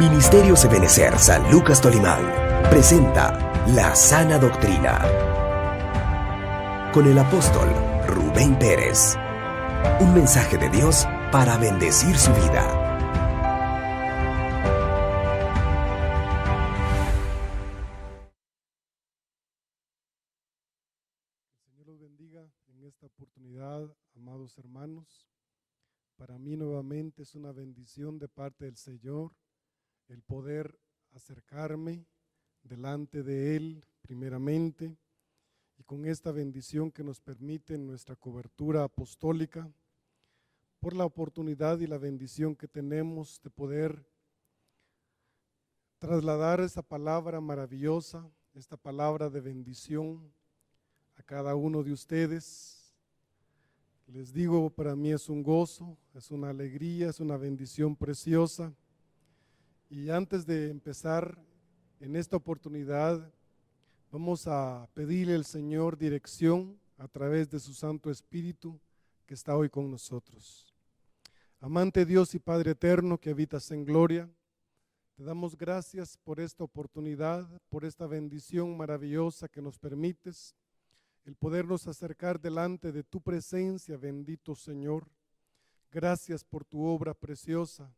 Ministerio Ebenecer San Lucas Tolimán presenta La Sana Doctrina con el apóstol Rubén Pérez. Un mensaje de Dios para bendecir su vida. El Señor los bendiga en esta oportunidad, amados hermanos. Para mí nuevamente es una bendición de parte del Señor el poder acercarme delante de Él primeramente, y con esta bendición que nos permite nuestra cobertura apostólica, por la oportunidad y la bendición que tenemos de poder trasladar esa palabra maravillosa, esta palabra de bendición a cada uno de ustedes. Les digo, para mí es un gozo, es una alegría, es una bendición preciosa. Y antes de empezar en esta oportunidad, vamos a pedirle al Señor dirección a través de su Santo Espíritu que está hoy con nosotros. Amante Dios y Padre eterno que habitas en gloria, te damos gracias por esta oportunidad, por esta bendición maravillosa que nos permites, el podernos acercar delante de tu presencia, bendito Señor. Gracias por tu obra preciosa.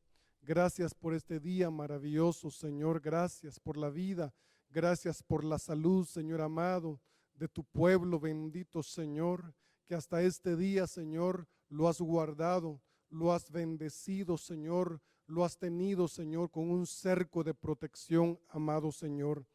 Gracias por este día maravilloso, Señor. Gracias por la vida. Gracias por la salud, Señor amado, de tu pueblo, bendito Señor, que hasta este día, Señor, lo has guardado, lo has bendecido, Señor, lo has tenido, Señor, con un cerco de protección, amado Señor.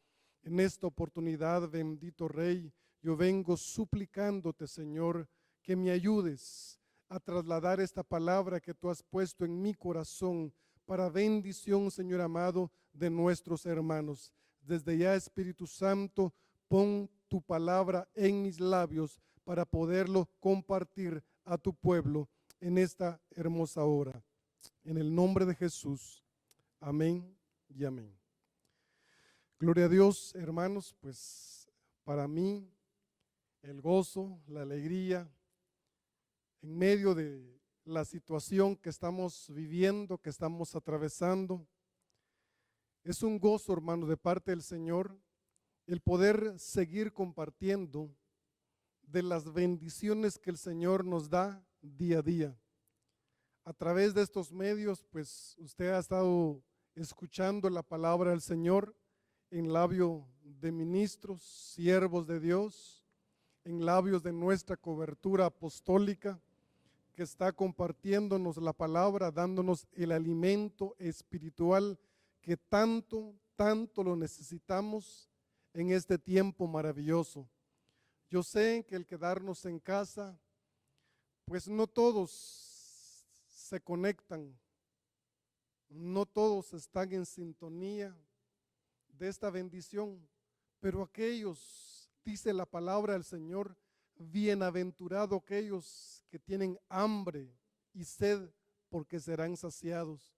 En esta oportunidad, bendito Rey, yo vengo suplicándote, Señor, que me ayudes a trasladar esta palabra que tú has puesto en mi corazón para bendición, Señor amado, de nuestros hermanos. Desde ya, Espíritu Santo, pon tu palabra en mis labios para poderlo compartir a tu pueblo en esta hermosa hora. En el nombre de Jesús, amén y amén. Gloria a Dios, hermanos, pues para mí el gozo, la alegría, en medio de la situación que estamos viviendo, que estamos atravesando. Es un gozo, hermano, de parte del Señor, el poder seguir compartiendo de las bendiciones que el Señor nos da día a día. A través de estos medios, pues usted ha estado escuchando la palabra del Señor en labio de ministros, siervos de Dios, en labios de nuestra cobertura apostólica, que está compartiéndonos la palabra, dándonos el alimento espiritual que tanto lo necesitamos en este tiempo maravilloso. Yo sé que el quedarnos en casa, pues no todos se conectan, no todos están en sintonía de esta bendición, pero aquellos, dice la palabra del Señor, bienaventurado aquellos que tienen hambre y sed, porque serán saciados.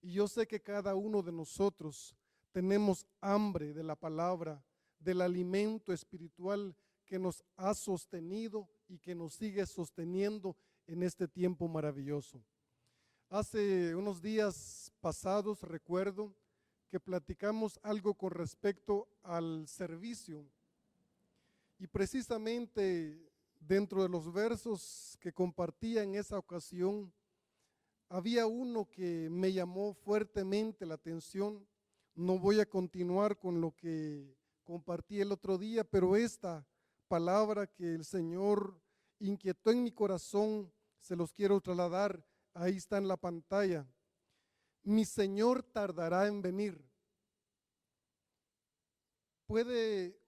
Y yo sé que cada uno de nosotros tenemos hambre de la palabra, del alimento espiritual que nos ha sostenido y que nos sigue sosteniendo en este tiempo maravilloso. Hace unos días pasados recuerdo que platicamos algo con respecto al servicio. Y precisamente dentro de los versos que compartía en esa ocasión, había uno que me llamó fuertemente la atención. No voy a continuar con lo que compartí el otro día, pero esta palabra que el Señor inquietó en mi corazón, se los quiero trasladar. Ahí está en la pantalla. Mi Señor tardará en venir.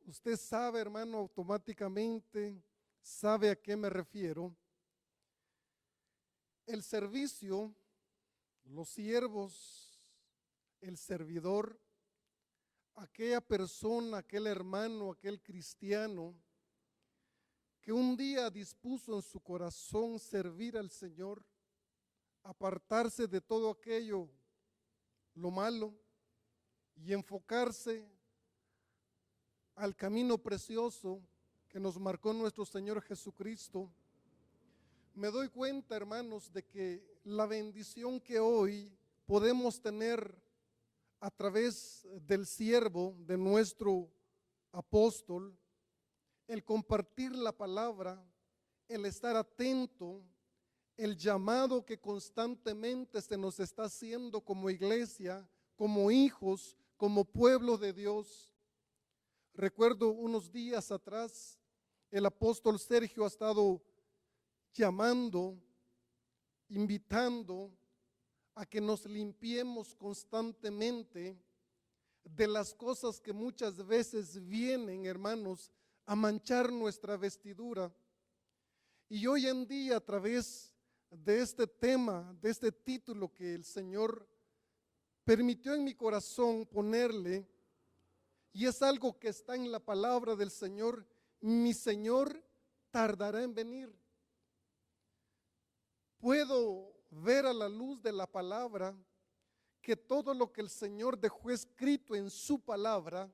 Usted sabe, hermano, automáticamente sabe a qué me refiero. El servicio, los siervos, el servidor, aquella persona, aquel hermano, aquel cristiano que un día dispuso en su corazón servir al Señor, apartarse de todo aquello, lo malo, y enfocarse al camino precioso que nos marcó nuestro Señor Jesucristo. Me doy cuenta, hermanos, de que la bendición que hoy podemos tener a través del siervo de nuestro apóstol, el compartir la palabra, el estar atento, el llamado que constantemente se nos está haciendo como iglesia, como hijos, como pueblo de Dios. Recuerdo unos días atrás, el apóstol Sergio ha estado llamando, invitando a que nos limpiemos constantemente de las cosas que muchas veces vienen, hermanos, a manchar nuestra vestidura. Y hoy en día, a través de este tema, de este título que el Señor permitió en mi corazón ponerle, y es algo que está en la palabra del Señor: mi Señor tardará en venir. Puedo ver a la luz de la palabra que todo lo que el Señor dejó escrito en su palabra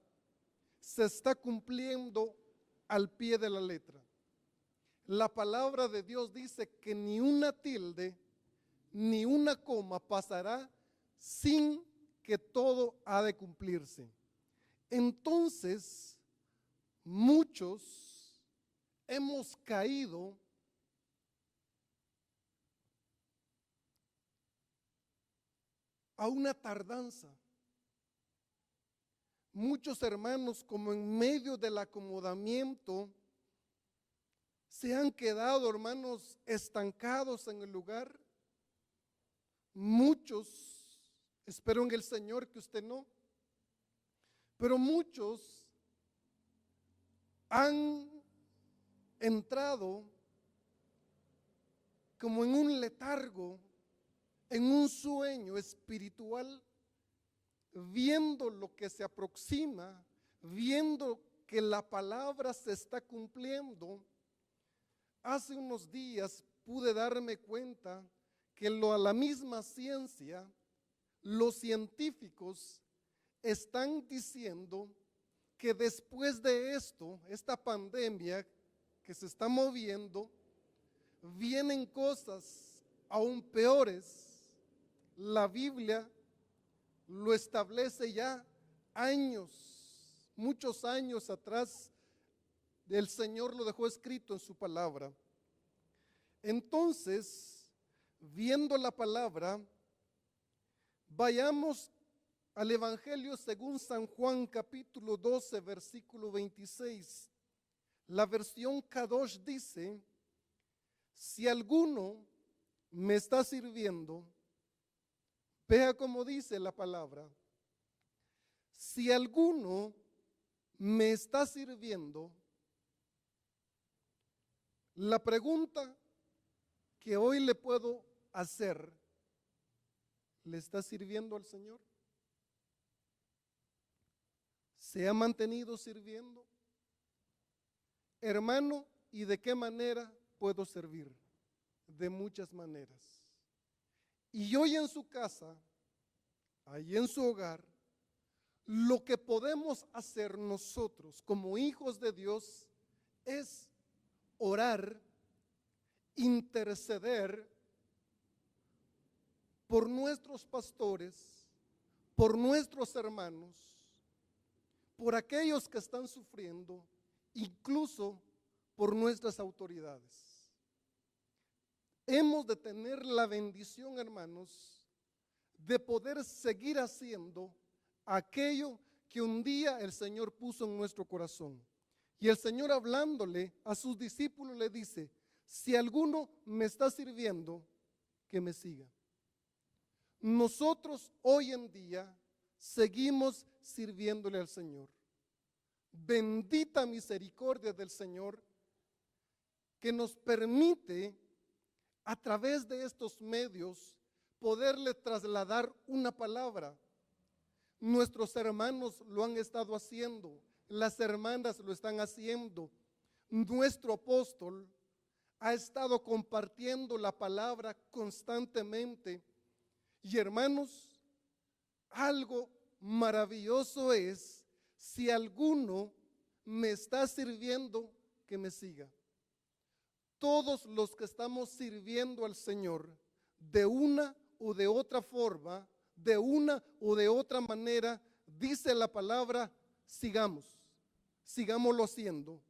se está cumpliendo al pie de la letra. La palabra de Dios dice que ni una tilde ni una coma pasará sin que todo ha de cumplirse. Entonces, muchos hemos caído a una tardanza. Muchos hermanos, como en medio del acomodamiento, se han quedado, hermanos, estancados en el lugar. Muchos, espero en el Señor que usted no, pero muchos han entrado como en un letargo, en un sueño espiritual, viendo lo que se aproxima, viendo que la palabra se está cumpliendo. Hace unos días pude darme cuenta que a la misma ciencia, los científicos están diciendo que después de esto, esta pandemia que se está moviendo, vienen cosas aún peores. La Biblia lo establece ya años, muchos años atrás. El Señor lo dejó escrito en su palabra. Entonces, viendo la palabra, vayamos al Evangelio según San Juan, capítulo 12, versículo 26. La versión Kadosh dice: si alguno me está sirviendo, vea cómo dice la palabra, si alguno me está sirviendo. La pregunta que hoy le puedo hacer: ¿le está sirviendo al Señor? ¿Se ha mantenido sirviendo? Hermano, ¿y de qué manera puedo servir? De muchas maneras. Y hoy en su casa, ahí en su hogar, lo que podemos hacer nosotros como hijos de Dios es orar, interceder por nuestros pastores, por nuestros hermanos, por aquellos que están sufriendo, incluso por nuestras autoridades. Hemos de tener la bendición, hermanos, de poder seguir haciendo aquello que un día el Señor puso en nuestro corazón. Y el Señor, hablándole a sus discípulos, le dice: si alguno me está sirviendo, que me siga. Nosotros hoy en día seguimos sirviéndole al Señor. Bendita misericordia del Señor, que nos permite a través de estos medios poderle trasladar una palabra. Nuestros hermanos lo han estado haciendo, las hermanas lo están haciendo. Nuestro apóstol ha estado compartiendo la palabra constantemente. Y hermanos, algo maravilloso es: si alguno me está sirviendo, que me siga. Todos los que estamos sirviendo al Señor de una u de otra forma, de una o de otra manera, dice la palabra, sigámoslo haciendo.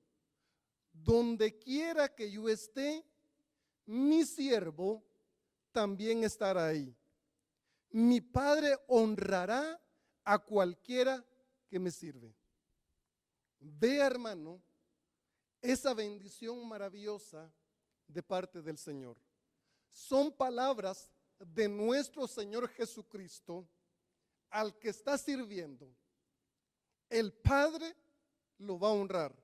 Donde quiera que yo esté, mi siervo también estará ahí. Mi Padre honrará a cualquiera que me sirve. Vea, hermano, esa bendición maravillosa de parte del Señor. Son palabras de nuestro Señor Jesucristo al que está sirviendo. El Padre lo va a honrar.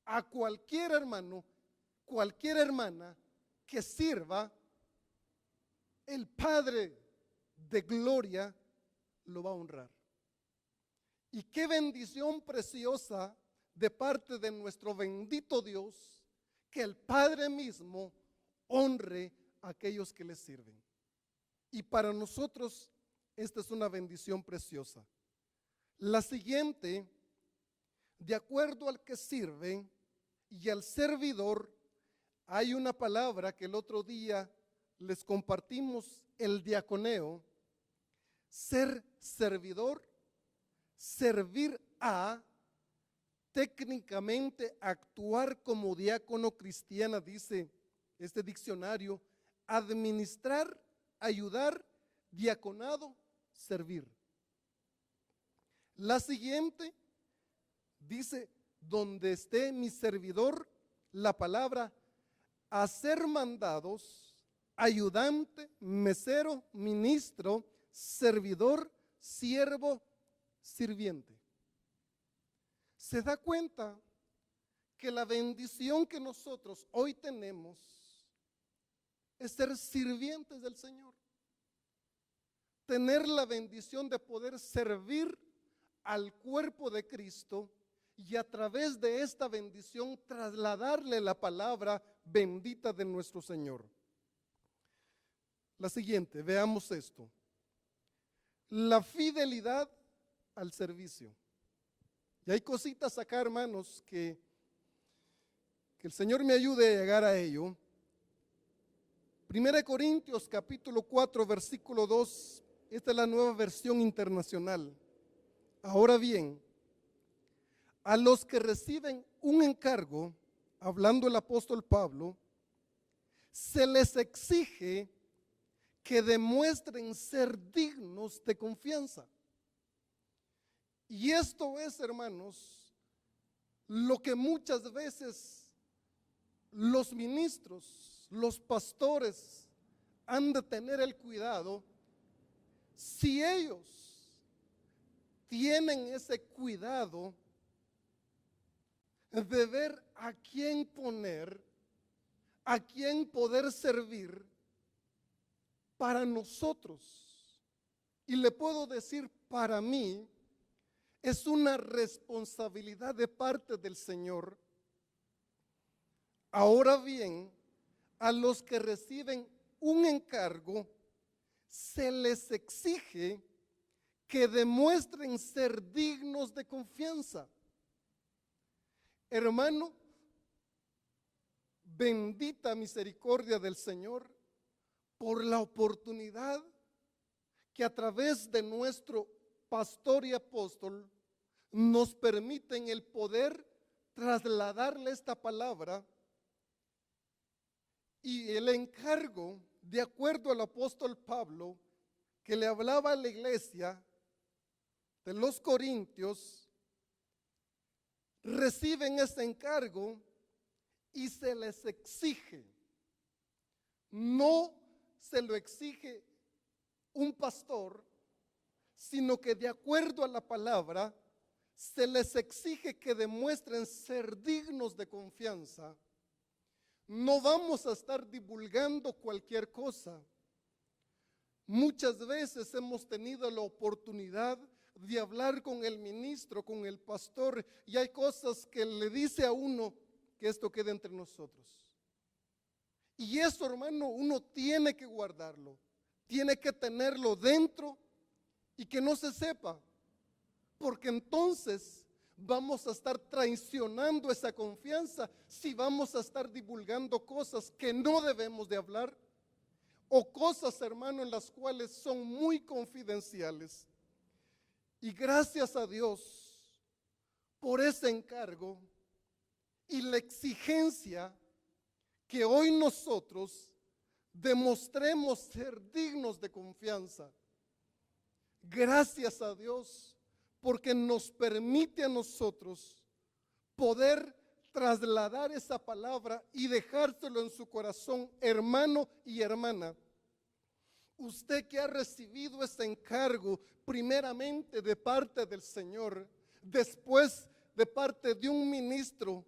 A cualquier hermano, cualquier hermana que sirva, el Padre de gloria lo va a honrar. Y qué bendición preciosa de parte de nuestro bendito Dios, que el Padre mismo honre a aquellos que le sirven. Y para nosotros esta es una bendición preciosa. La siguiente, de acuerdo al que sirve y al servidor, hay una palabra que el otro día les compartimos, el diaconeo, ser servidor, servir a, técnicamente actuar como diácono cristiana, dice este diccionario, administrar, ayudar, diaconado, servir. La siguiente dice, donde esté mi servidor, la palabra hacer mandados, ayudante, mesero, ministro, servidor, siervo, sirviente. ¿Se da cuenta que la bendición que nosotros hoy tenemos es ser sirvientes del Señor? Tener la bendición de poder servir al cuerpo de Cristo y a través de esta bendición trasladarle la palabra bendita de nuestro Señor. La siguiente, veamos esto. La fidelidad al servicio. Y hay cositas acá, hermanos, que el Señor me ayude a llegar a ello. 1 Corintios capítulo 4, versículo 2, esta es la nueva versión internacional. Ahora bien, a los que reciben un encargo, hablando el apóstol Pablo, se les exige que demuestren ser dignos de confianza. Y esto es, hermanos, lo que muchas veces los ministros, los pastores han de tener el cuidado. Si ellos tienen ese cuidado de ver a quién poner, a quién poder servir para nosotros, y le puedo decir para mí, es una responsabilidad de parte del Señor. Ahora bien, a los que reciben un encargo, se les exige que demuestren ser dignos de confianza. Hermano, bendita misericordia del Señor por la oportunidad que a través de nuestro pastor y apóstol nos permiten el poder trasladarle esta palabra, y el encargo, de acuerdo al apóstol Pablo, que le hablaba a la iglesia de los Corintios, reciben este encargo y se les exige. No se lo exige un pastor, sino que de acuerdo a la palabra se les exige que demuestren ser dignos de confianza. No vamos a estar divulgando cualquier cosa. Muchas veces hemos tenido la oportunidad de hablar con el ministro, con el pastor, y hay cosas que le dice a uno que esto quede entre nosotros. Y eso, hermano, uno tiene que guardarlo, tiene que tenerlo dentro y que no se sepa, porque entonces vamos a estar traicionando esa confianza si vamos a estar divulgando cosas que no debemos de hablar, o cosas, hermano, en las cuales son muy confidenciales. Y gracias a Dios por ese encargo y la exigencia que hoy nosotros demostremos ser dignos de confianza. Gracias a Dios porque nos permite a nosotros poder trasladar esa palabra y dejárselo en su corazón, hermano y hermana. Usted que ha recibido ese encargo primeramente de parte del Señor, después de parte de un ministro,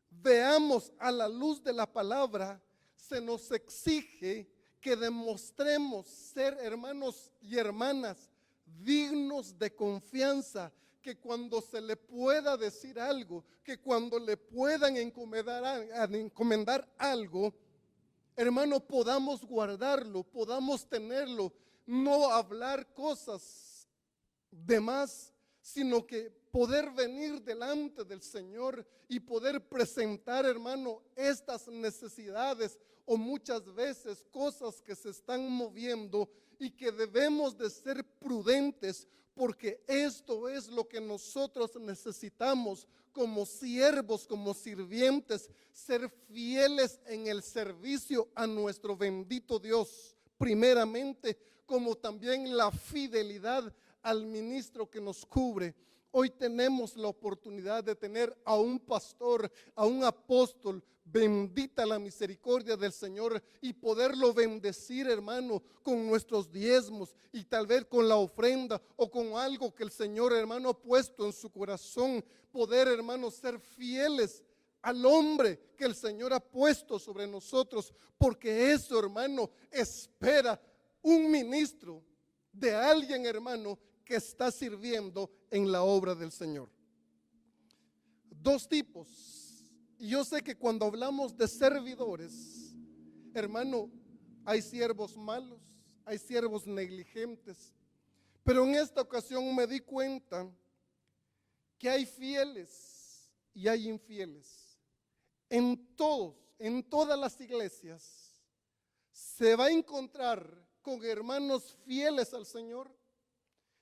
veamos a la luz de la palabra, se nos exige que demostremos ser hermanos y hermanas dignos de confianza, que cuando se le pueda decir algo, que cuando le puedan encomendar algo, hermano, podamos guardarlo, podamos tenerlo, no hablar cosas de más, sino que poder venir delante del Señor y poder presentar, hermano, estas necesidades o muchas veces cosas que se están moviendo y que debemos de ser prudentes, porque esto es lo que nosotros necesitamos como siervos, como sirvientes, ser fieles en el servicio a nuestro bendito Dios, primeramente, como también la fidelidad al ministro que nos cubre. Hoy tenemos la oportunidad de tener a un pastor, a un apóstol, bendita la misericordia del Señor, y poderlo bendecir, hermano, con nuestros diezmos y tal vez con la ofrenda o con algo que el Señor, hermano, ha puesto en su corazón. Poder, hermano, ser fieles al hombre que el Señor ha puesto sobre nosotros, porque eso, hermano, espera un ministro de alguien, hermano, que está sirviendo en la obra del Señor. Dos tipos. Y yo sé que cuando hablamos de servidores, hermano, hay siervos malos, hay siervos negligentes. Pero en esta ocasión me di cuenta que hay fieles y hay infieles. En todas las iglesias se va a encontrar con hermanos fieles al Señor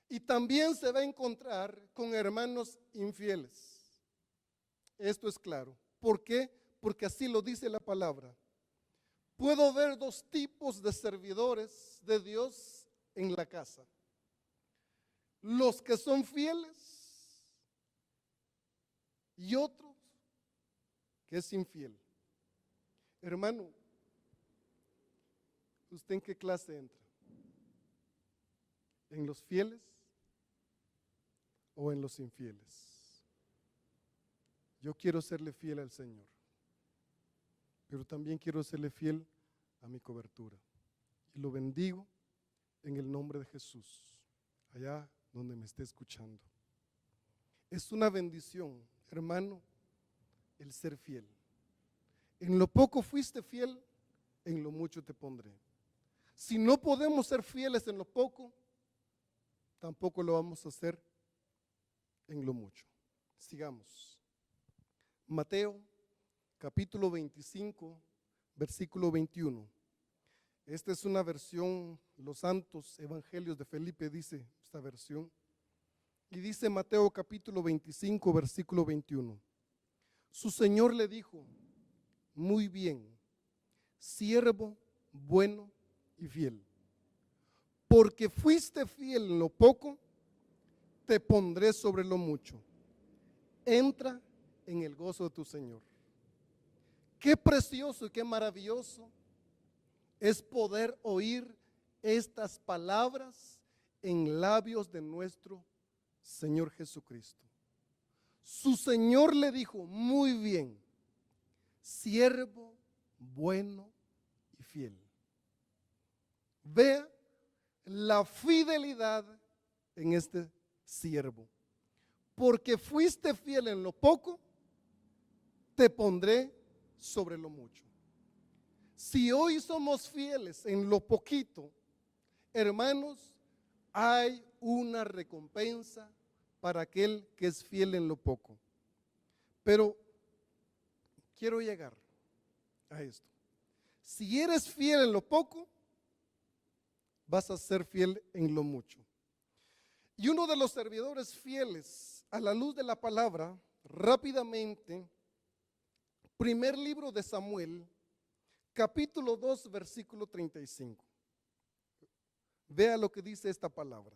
y también se va a encontrar con hermanos infieles. Esto es claro. ¿Por qué? Porque así lo dice la palabra. Puedo ver dos tipos de servidores de Dios en la casa. Los que son fieles y otros que es infiel. Hermano, ¿usted en qué clase entra? ¿En los fieles o en los infieles? Yo quiero serle fiel al Señor, pero también quiero serle fiel a mi cobertura. Y lo bendigo en el nombre de Jesús, allá donde me esté escuchando. Es una bendición, hermano, el ser fiel. En lo poco fuiste fiel, en lo mucho te pondré. Si no podemos ser fieles en lo poco, tampoco lo vamos a hacer en lo mucho. Sigamos. Mateo capítulo 25, versículo 21. Esta es una versión, los santos evangelios de Felipe dice esta versión. Y dice Mateo capítulo 25, versículo 21. Su Señor le dijo: muy bien, siervo bueno y fiel. Porque fuiste fiel en lo poco, te pondré sobre lo mucho. Entra en el gozo de tu Señor. Qué precioso y qué maravilloso es poder oír estas palabras en labios de nuestro Señor Jesucristo. Su Señor le dijo: muy bien, siervo bueno y fiel. Vea la fidelidad en este siervo. Porque fuiste fiel en lo poco, te pondré sobre lo mucho. Si hoy somos fieles en lo poquito, hermanos, hay una recompensa para aquel que es fiel en lo poco. Pero quiero llegar a esto. Si eres fiel en lo poco, vas a ser fiel en lo mucho. Y uno de los servidores fieles a la luz de la palabra, rápidamente, primer libro de Samuel, capítulo 2, versículo 35. Vea lo que dice esta palabra.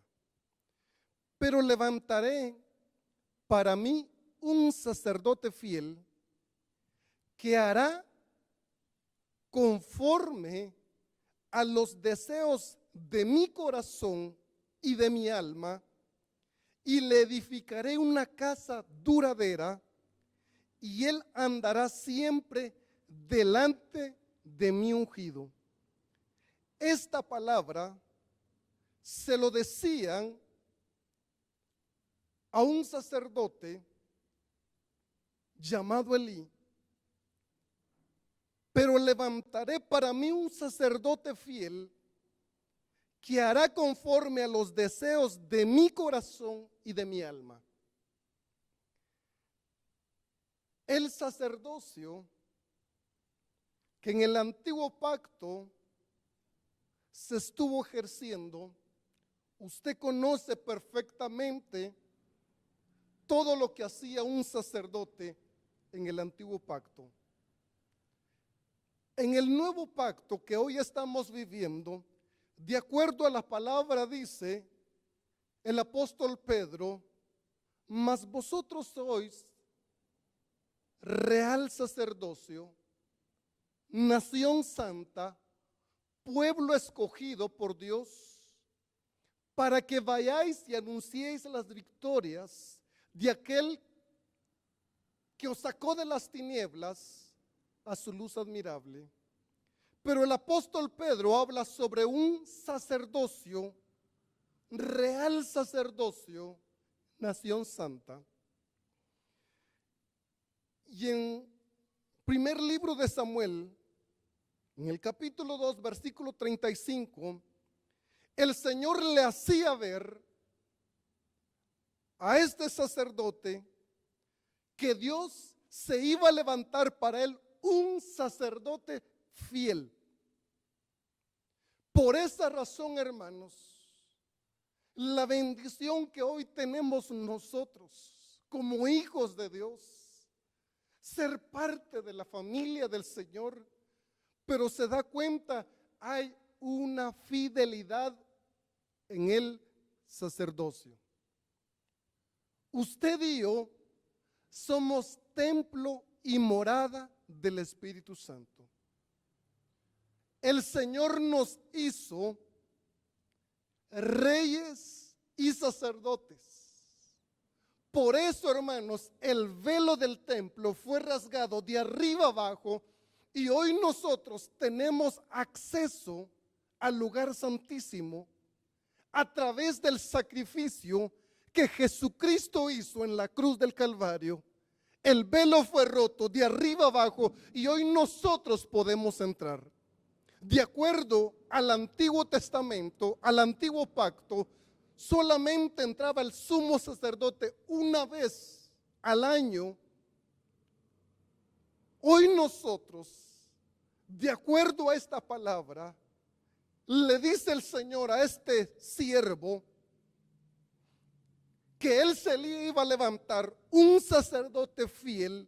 Pero levantaré para mí un sacerdote fiel que hará conforme a los deseos de mi corazón y de mi alma, y le edificaré una casa duradera, y él andará siempre delante de mi ungido. Esta palabra se lo decían a un sacerdote llamado Elí. Pero levantaré para mí un sacerdote fiel que hará conforme a los deseos de mi corazón y de mi alma. El sacerdocio que en el antiguo pacto se estuvo ejerciendo, usted conoce perfectamente todo lo que hacía un sacerdote en el antiguo pacto. En el nuevo pacto que hoy estamos viviendo, de acuerdo a la palabra dice el apóstol Pedro, mas vosotros sois real sacerdocio, nación santa, pueblo escogido por Dios, para que vayáis y anunciéis las victorias de aquel que os sacó de las tinieblas a su luz admirable. Pero el apóstol Pedro habla sobre un sacerdocio, real sacerdocio, nación santa. Y en primer libro de Samuel, en el capítulo 2, versículo 35, el Señor le hacía ver a este sacerdote que Dios se iba a levantar para él un sacerdote fiel. Por esa razón, hermanos, la bendición que hoy tenemos nosotros como hijos de Dios, ser parte de la familia del Señor, pero se da cuenta, hay una fidelidad en el sacerdocio. Usted y yo somos templo y morada del Espíritu Santo. El Señor nos hizo reyes y sacerdotes. Por eso, hermanos, el velo del templo fue rasgado de arriba abajo y hoy nosotros tenemos acceso al lugar santísimo a través del sacrificio que Jesucristo hizo en la cruz del Calvario. El velo fue roto de arriba abajo y hoy nosotros podemos entrar. De acuerdo al Antiguo Testamento, al Antiguo Pacto, solamente entraba el sumo sacerdote una vez al año. Hoy nosotros, de acuerdo a esta palabra, le dice el Señor a este siervo que él se le iba a levantar un sacerdote fiel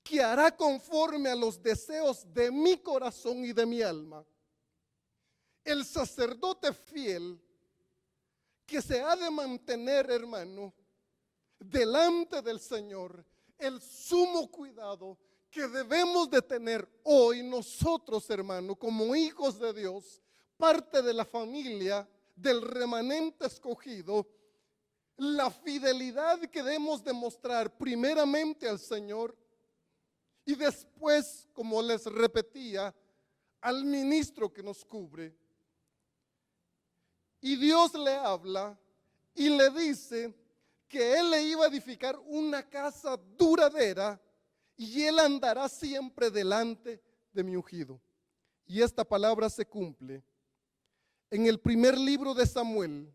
que hará conforme a los deseos de mi corazón y de mi alma. El sacerdote fiel que se ha de mantener, hermano, delante del Señor, el sumo cuidado que debemos de tener hoy nosotros, hermano, como hijos de Dios, parte de la familia del remanente escogido, la fidelidad que debemos demostrar primeramente al Señor y después, como les repetía, al ministro que nos cubre. Y Dios le habla y le dice que Él le iba a edificar una casa duradera y Él andará siempre delante de mi ungido. Y esta palabra se cumple en el primer libro de Samuel,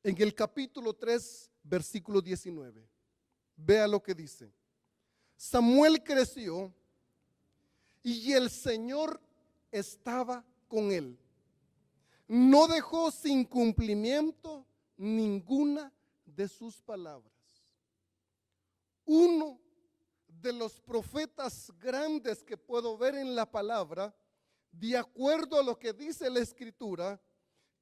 en el capítulo 3, versículo 19. Vea lo que dice. Samuel creció y el Señor estaba con él, no dejó sin cumplimiento ninguna de sus palabras. Uno de los profetas grandes que puedo ver en la palabra, de acuerdo a lo que dice la Escritura,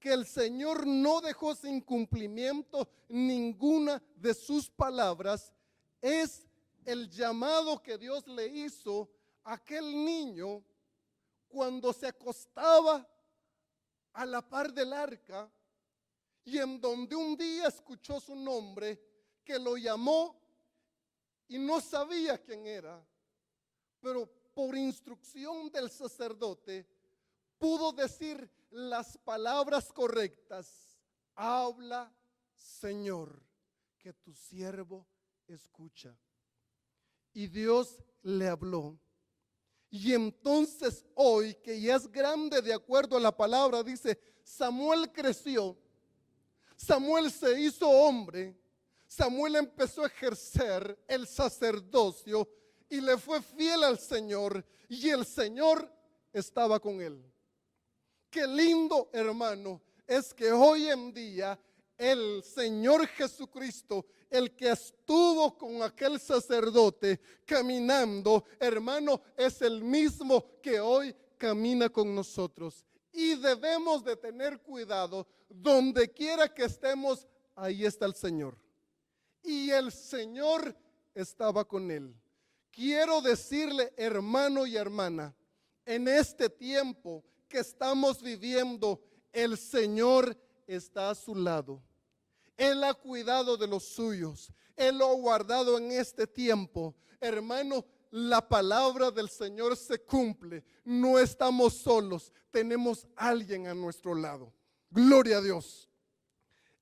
que el Señor no dejó sin cumplimiento ninguna de sus palabras, es el llamado que Dios le hizo a aquel niño cuando se acostaba a la par del arca, y en donde un día escuchó su nombre, que lo llamó y no sabía quién era, pero por instrucción del sacerdote pudo decir las palabras correctas: habla, Señor, que tu siervo escucha. Y Dios le habló. Y entonces hoy, que ya es grande de acuerdo a la palabra, dice, Samuel creció, Samuel se hizo hombre, Samuel empezó a ejercer el sacerdocio y le fue fiel al Señor, y el Señor estaba con él. Qué lindo, hermano, es que hoy en día el Señor Jesucristo, el que estuvo con aquel sacerdote caminando, hermano, es el mismo que hoy camina con nosotros. Y debemos de tener cuidado, donde quiera que estemos, ahí está el Señor. Y el Señor estaba con él. Quiero decirle, hermano y hermana, en este tiempo que estamos viviendo, el Señor está a su lado. Él ha cuidado de los suyos. Él lo ha guardado en este tiempo. Hermano, la palabra del Señor se cumple. No estamos solos. Tenemos alguien a nuestro lado. Gloria a Dios.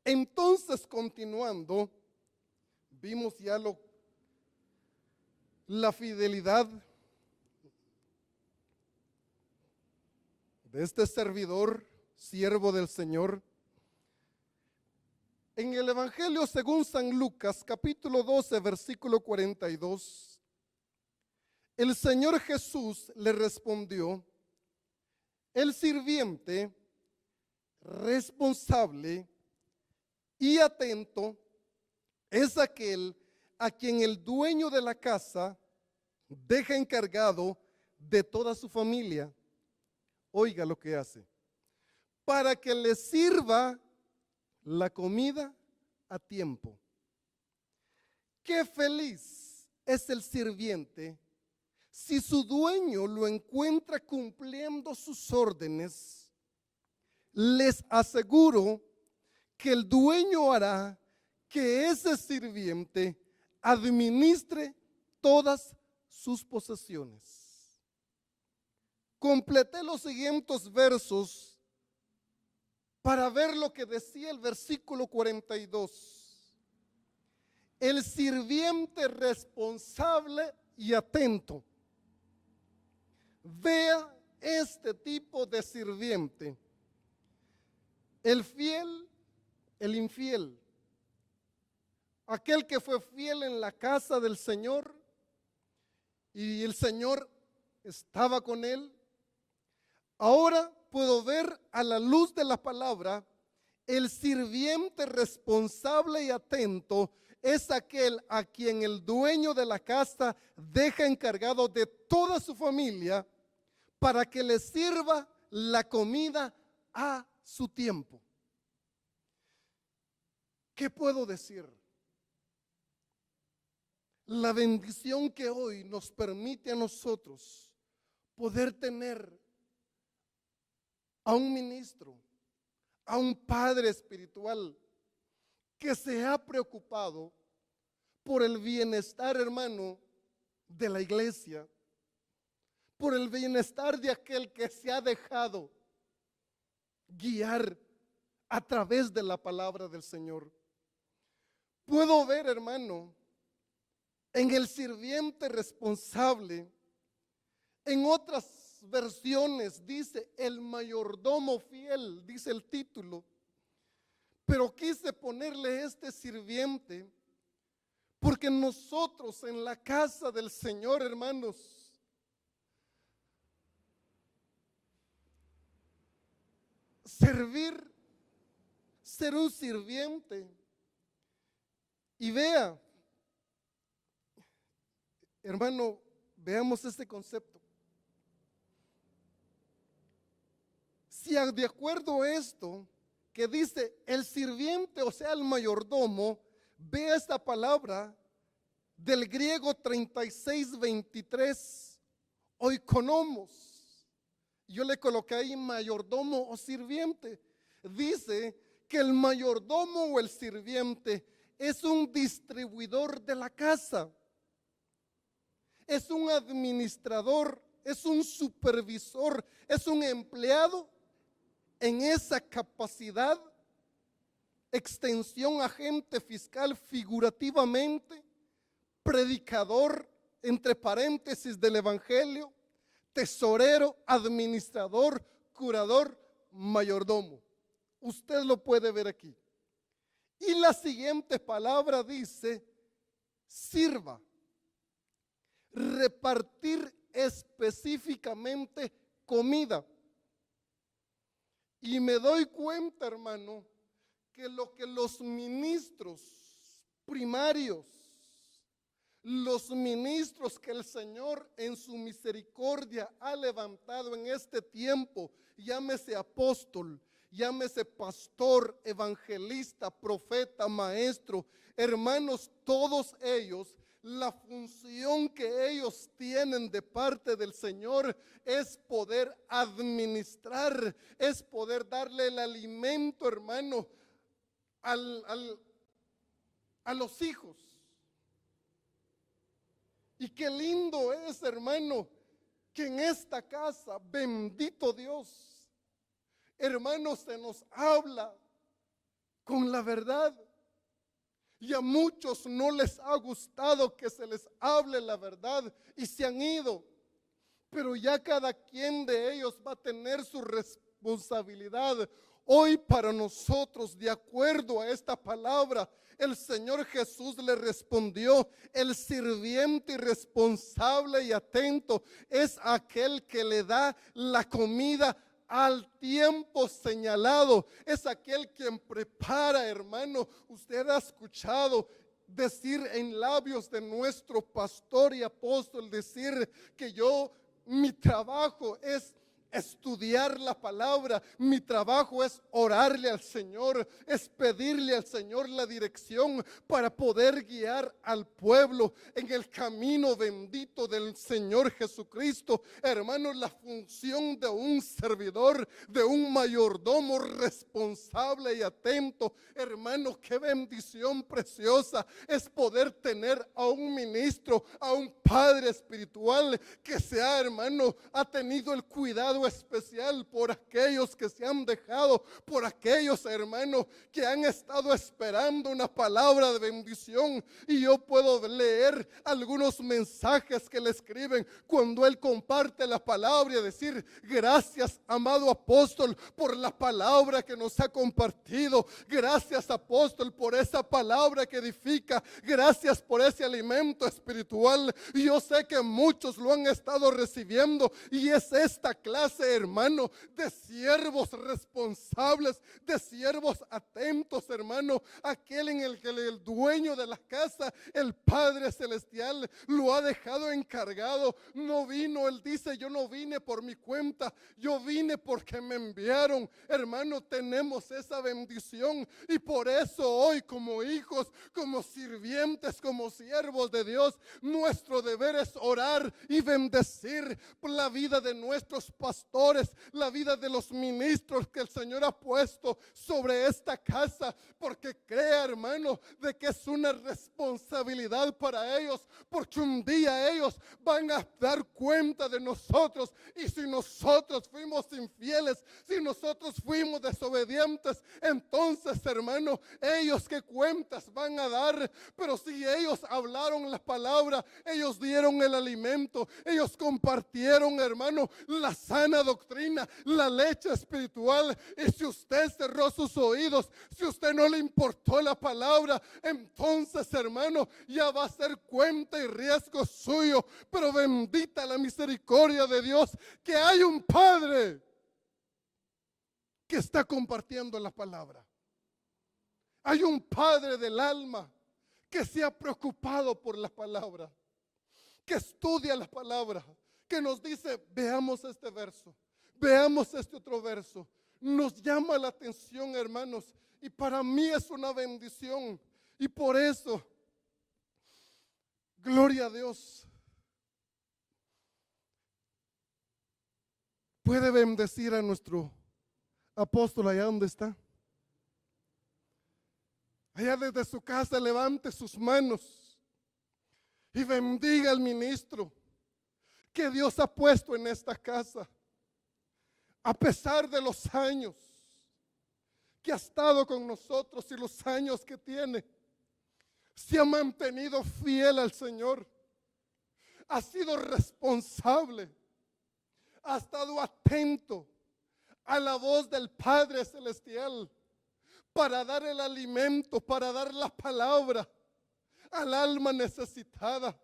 Entonces, continuando, vimos ya la fidelidad de este servidor, siervo del Señor. En el Evangelio según San Lucas, capítulo 12, versículo 42, el Señor Jesús le respondió: el sirviente responsable y atento es aquel a quien el dueño de la casa deja encargado de toda su familia. Oiga lo que hace: para que le sirva la comida a tiempo. Qué feliz es el sirviente si su dueño lo encuentra cumpliendo sus órdenes. Les aseguro que el dueño hará que ese sirviente administre todas sus posesiones. Completé los siguientes versos para ver lo que decía el versículo 42. El sirviente responsable y atento. Vea este tipo de sirviente. El fiel, el infiel. Aquel que fue fiel en la casa del Señor y el Señor estaba con él. Ahora puedo ver a la luz de la palabra, el sirviente responsable y atento es aquel a quien el dueño de la casa deja encargado de toda su familia para que le sirva la comida a su tiempo. ¿Qué puedo decir? La bendición que hoy nos permite a nosotros poder tener a un ministro, a un padre espiritual que se ha preocupado por el bienestar, hermano, de la iglesia, por el bienestar de aquel que se ha dejado guiar a través de la palabra del Señor. Puedo ver, hermano, en el sirviente responsable, en otras versiones dice el mayordomo fiel, dice el título, pero quise ponerle este sirviente porque nosotros en la casa del Señor, hermanos, servir, ser un sirviente. Y vea, hermano, veamos este concepto. Si de acuerdo a esto que dice el sirviente, o sea el mayordomo, vea esta palabra del griego 36:23, oikonomos. Yo le coloqué ahí mayordomo o sirviente. Dice que el mayordomo o el sirviente es un distribuidor de la casa, es un administrador, es un supervisor, es un empleado en esa capacidad, extensión, agente fiscal figurativamente, predicador, entre paréntesis, del evangelio, tesorero, administrador, curador, mayordomo. Usted lo puede ver aquí. Y la siguiente palabra dice, sirva, repartir específicamente comida. Y me doy cuenta, hermano, que lo que los ministros primarios, los ministros que el Señor en su misericordia ha levantado en este tiempo, llámese apóstol, llámese pastor, evangelista, profeta, maestro, hermanos, todos ellos, la función que ellos tienen de parte del Señor es poder administrar, es poder darle el alimento, hermano, a los hijos. Y qué lindo es, hermano, que en esta casa, bendito Dios, hermano, se nos habla con la verdad. Y a muchos no les ha gustado que se les hable la verdad y se han ido. Pero ya cada quien de ellos va a tener su responsabilidad. Hoy para nosotros, de acuerdo a esta palabra, el Señor Jesús le respondió: el sirviente responsable y atento es aquel que le da la comida al tiempo señalado. Es aquel quien prepara, hermano. Usted ha escuchado decir en labios de nuestro pastor y apóstol, decir que mi trabajo es estudiar la palabra, mi trabajo es orarle al Señor, es pedirle al Señor la dirección para poder guiar al pueblo en el camino bendito del Señor Jesucristo. Hermanos, la función de un servidor, de un mayordomo responsable y atento, hermano, qué bendición preciosa es poder tener a un ministro, a un padre espiritual que sea, hermano, ha tenido el cuidado especial por aquellos que se han dejado, por aquellos, hermanos, que han estado esperando una palabra de bendición. Y yo puedo leer algunos mensajes que le escriben cuando él comparte la palabra y decir: gracias, amado apóstol, por la palabra que nos ha compartido. Gracias, apóstol, por esa palabra que edifica. Gracias por ese alimento espiritual. Y yo sé que muchos lo han estado recibiendo, y es esta clase, hermano, de siervos responsables, de siervos atentos, hermano, aquel en el que el dueño de la casa, el Padre Celestial, lo ha dejado encargado. No vino, él dice: yo no vine por mi cuenta, yo vine porque me enviaron. Hermano, tenemos esa bendición, y por eso hoy, como hijos, como sirvientes, como siervos de Dios, nuestro deber es orar y bendecir por la vida de nuestros pastores, la vida de los ministros que el Señor ha puesto sobre esta casa, porque crea, hermano, de que es una responsabilidad para ellos, porque un día ellos van a dar cuenta de nosotros. Y si nosotros fuimos infieles, si nosotros fuimos desobedientes, entonces, hermano, ellos qué cuentas van a dar. Pero si ellos hablaron la palabra, ellos dieron el alimento, ellos compartieron, hermano, la sana doctrina, la leche espiritual. Y si usted cerró sus oídos, si usted no le importó la palabra, entonces, hermano, ya va a ser cuenta y riesgo suyo. Pero bendita la misericordia de Dios, que hay un Padre que que está compartiendo la palabra. Hay un Padre del alma que se ha preocupado por la palabra, que estudia la palabra, que nos dice, veamos este verso, veamos este otro verso. Nos llama la atención, hermanos, y para mí es una bendición. Y por eso, gloria a Dios, puede bendecir a nuestro apóstol allá donde está. Allá desde su casa levante sus manos y bendiga al ministro que Dios ha puesto en esta casa. A pesar de los años que ha estado con nosotros y los años que tiene, se ha mantenido fiel al Señor. Ha sido responsable. Ha estado atento a la voz del Padre Celestial para dar el alimento, para dar la palabra al alma necesitada,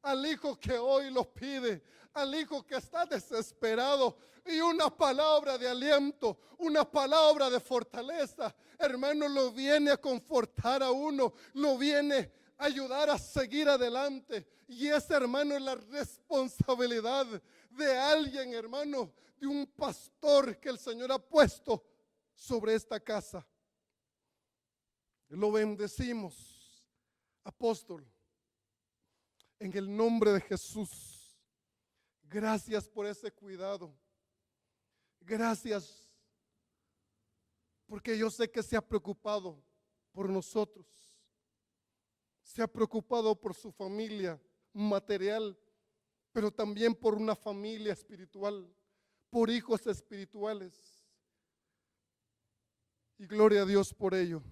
al hijo que hoy lo pide, al hijo que está desesperado, y una palabra de aliento, una palabra de fortaleza, hermano, lo viene a confortar a uno, lo viene a ayudar a seguir adelante. Y esa, hermano, es la responsabilidad de alguien, hermano, de un pastor que el Señor ha puesto sobre esta casa. Lo bendecimos, apóstol, en el nombre de Jesús. Gracias por ese cuidado. Gracias porque yo sé que se ha preocupado por nosotros. Se ha preocupado por su familia material, pero también por una familia espiritual, por hijos espirituales. Y gloria a Dios por ello.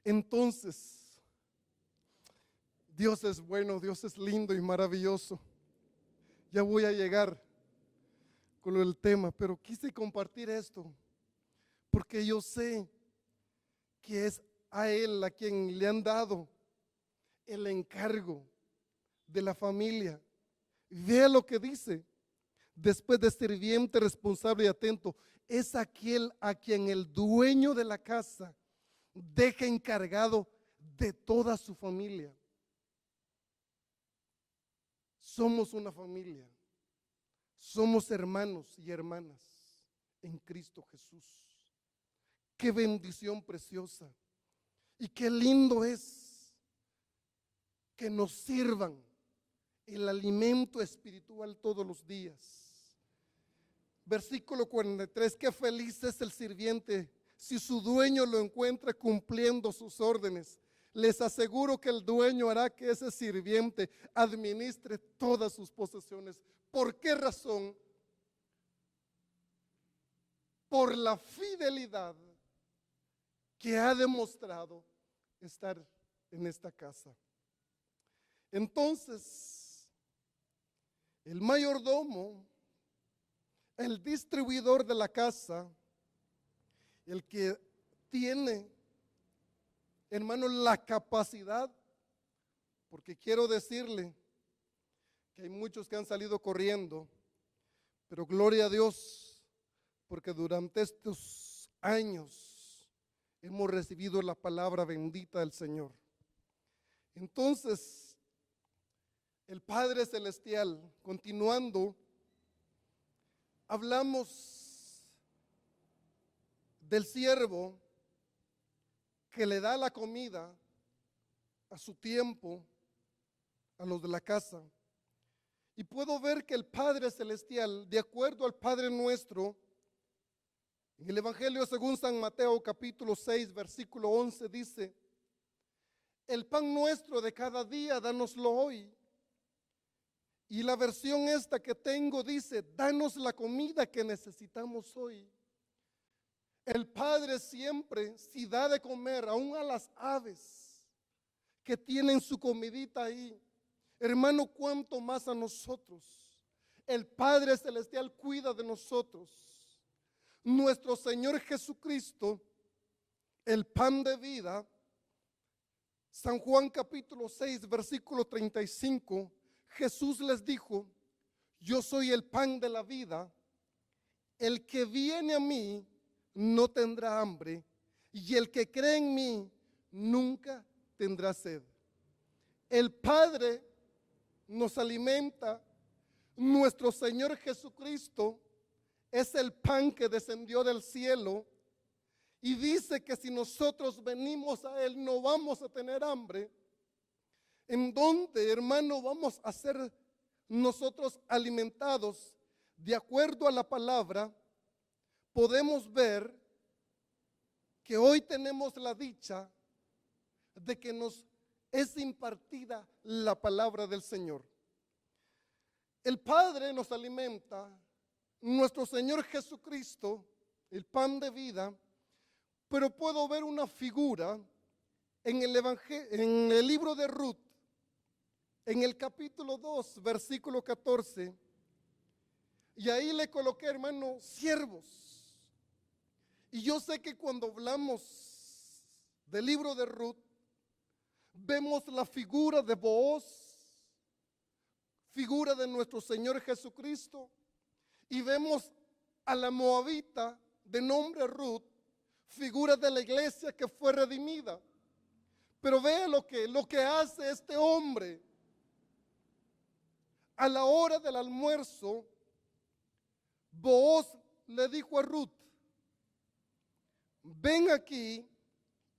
Entonces, Dios es bueno, Dios es lindo y maravilloso. Ya voy a llegar con el tema, pero quise compartir esto porque yo sé que es a Él a quien le han dado el encargo de la familia. Vea lo que dice, después de sirviente, responsable y atento, es aquel a quien el dueño de la casa deja encargado de toda su familia. Somos una familia, somos hermanos y hermanas en Cristo Jesús. Qué bendición preciosa y qué lindo es que nos sirvan el alimento espiritual todos los días. Versículo 43, qué feliz es el sirviente si su dueño lo encuentra cumpliendo sus órdenes. Les aseguro que el dueño hará que ese sirviente administre todas sus posesiones. ¿Por qué razón? Por la fidelidad que ha demostrado estar en esta casa. Entonces, el mayordomo, el distribuidor de la casa, el que tiene, hermano, la capacidad, porque quiero decirle que hay muchos que han salido corriendo, pero gloria a Dios, porque durante estos años hemos recibido la palabra bendita del Señor. Entonces, el Padre Celestial, continuando, hablamos del siervo que le da la comida a su tiempo a los de la casa. Y puedo ver que el Padre Celestial, de acuerdo al Padre Nuestro, en el Evangelio según San Mateo capítulo 6 versículo 11 dice: el pan nuestro de cada día, dánoslo hoy. Y la versión esta que tengo dice: danos la comida que necesitamos hoy. El Padre siempre, si da de comer aún a las aves que tienen su comidita ahí, hermano, cuánto más a nosotros. El Padre Celestial cuida de nosotros. Nuestro Señor Jesucristo, el pan de vida, San Juan capítulo 6 versículo 35, Jesús les dijo: yo soy el pan de la vida, el que viene a mí no tendrá hambre, y el que cree en mí nunca tendrá sed. El Padre nos alimenta. Nuestro Señor Jesucristo es el pan que descendió del cielo y dice que si nosotros venimos a Él no vamos a tener hambre. ¿En dónde, hermano, vamos a ser nosotros alimentados? De acuerdo a la palabra, podemos ver que hoy tenemos la dicha de que nos es impartida la palabra del Señor. El Padre nos alimenta, nuestro Señor Jesucristo, el pan de vida, pero puedo ver una figura en el libro de Ruth, en el capítulo 2, versículo 14, y ahí le coloqué, hermano, siervos. Y yo sé que cuando hablamos del libro de Ruth, vemos la figura de Booz, figura de nuestro Señor Jesucristo, y vemos a la moabita de nombre Ruth, figura de la iglesia que fue redimida. Pero vea lo que hace este hombre. A la hora del almuerzo, Booz le dijo a Ruth: ven aquí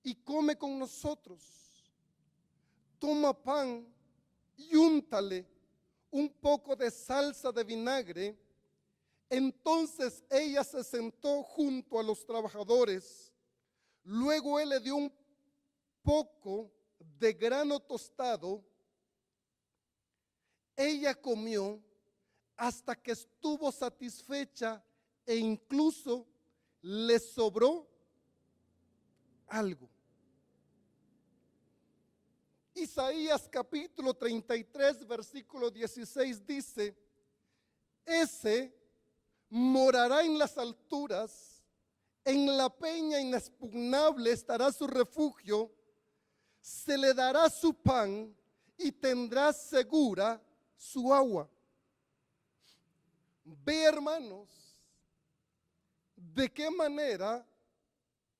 y come con nosotros. Toma pan y úntale un poco de salsa de vinagre. Entonces ella se sentó junto a los trabajadores. Luego él le dio un poco de grano tostado. Ella comió hasta que estuvo satisfecha e incluso le sobró algo. Isaías capítulo 33, versículo 16 dice: ese morará en las alturas, en la peña inexpugnable estará su refugio, se le dará su pan y tendrá segura su agua. Ve, hermanos, de qué manera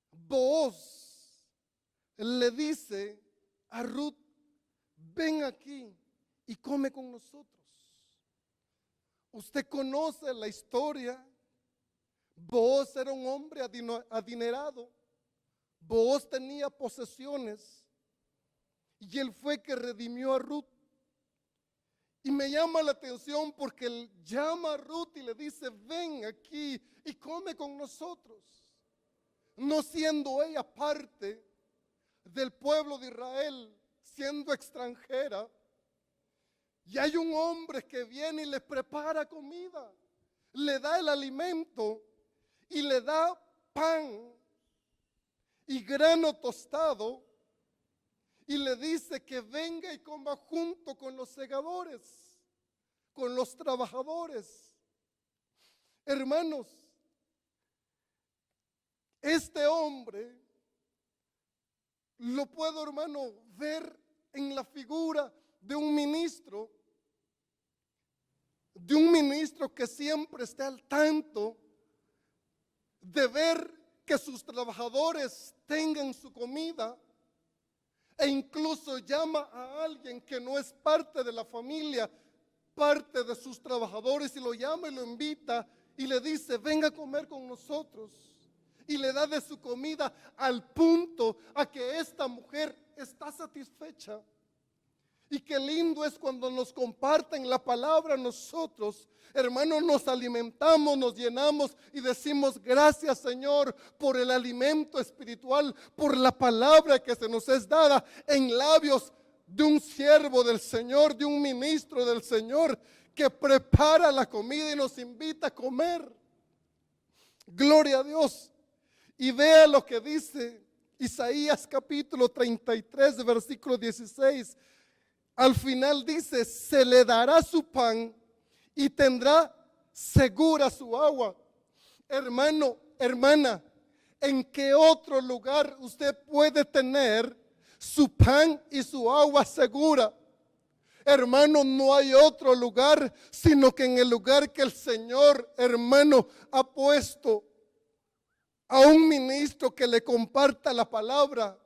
Booz le dice a Ruth: ven aquí y come con nosotros. Usted conoce la historia. Booz era un hombre adinerado. Booz tenía posesiones y él fue que redimió a Ruth. Y me llama la atención porque él llama a Ruth y le dice: ven aquí y come con nosotros. No siendo ella parte del pueblo de Israel, siendo extranjera. Y hay un hombre que viene y le prepara comida, le da el alimento y le da pan y grano tostado. Y le dice que venga y coma junto con los segadores, con los trabajadores. Hermanos, este hombre lo puedo, hermano, ver en la figura de un ministro que siempre está al tanto de ver que sus trabajadores tengan su comida. E incluso llama a alguien que no es parte de la familia, parte de sus trabajadores, y lo llama y lo invita y le dice: venga a comer con nosotros. Y le da de su comida al punto a que esta mujer está satisfecha. Y qué lindo es cuando nos comparten la palabra nosotros. Hermanos, nos alimentamos, nos llenamos y decimos: gracias, Señor, por el alimento espiritual, por la palabra que se nos es dada en labios de un siervo del Señor, de un ministro del Señor, que prepara la comida y nos invita a comer. Gloria a Dios. Y vea lo que dice Isaías capítulo 33, versículo 16. Al final dice: se le dará su pan y tendrá segura su agua. Hermano, hermana, ¿en qué otro lugar usted puede tener su pan y su agua segura? Hermano, no hay otro lugar sino que en el lugar que el Señor, hermano, ha puesto a un ministro que le comparta la palabra,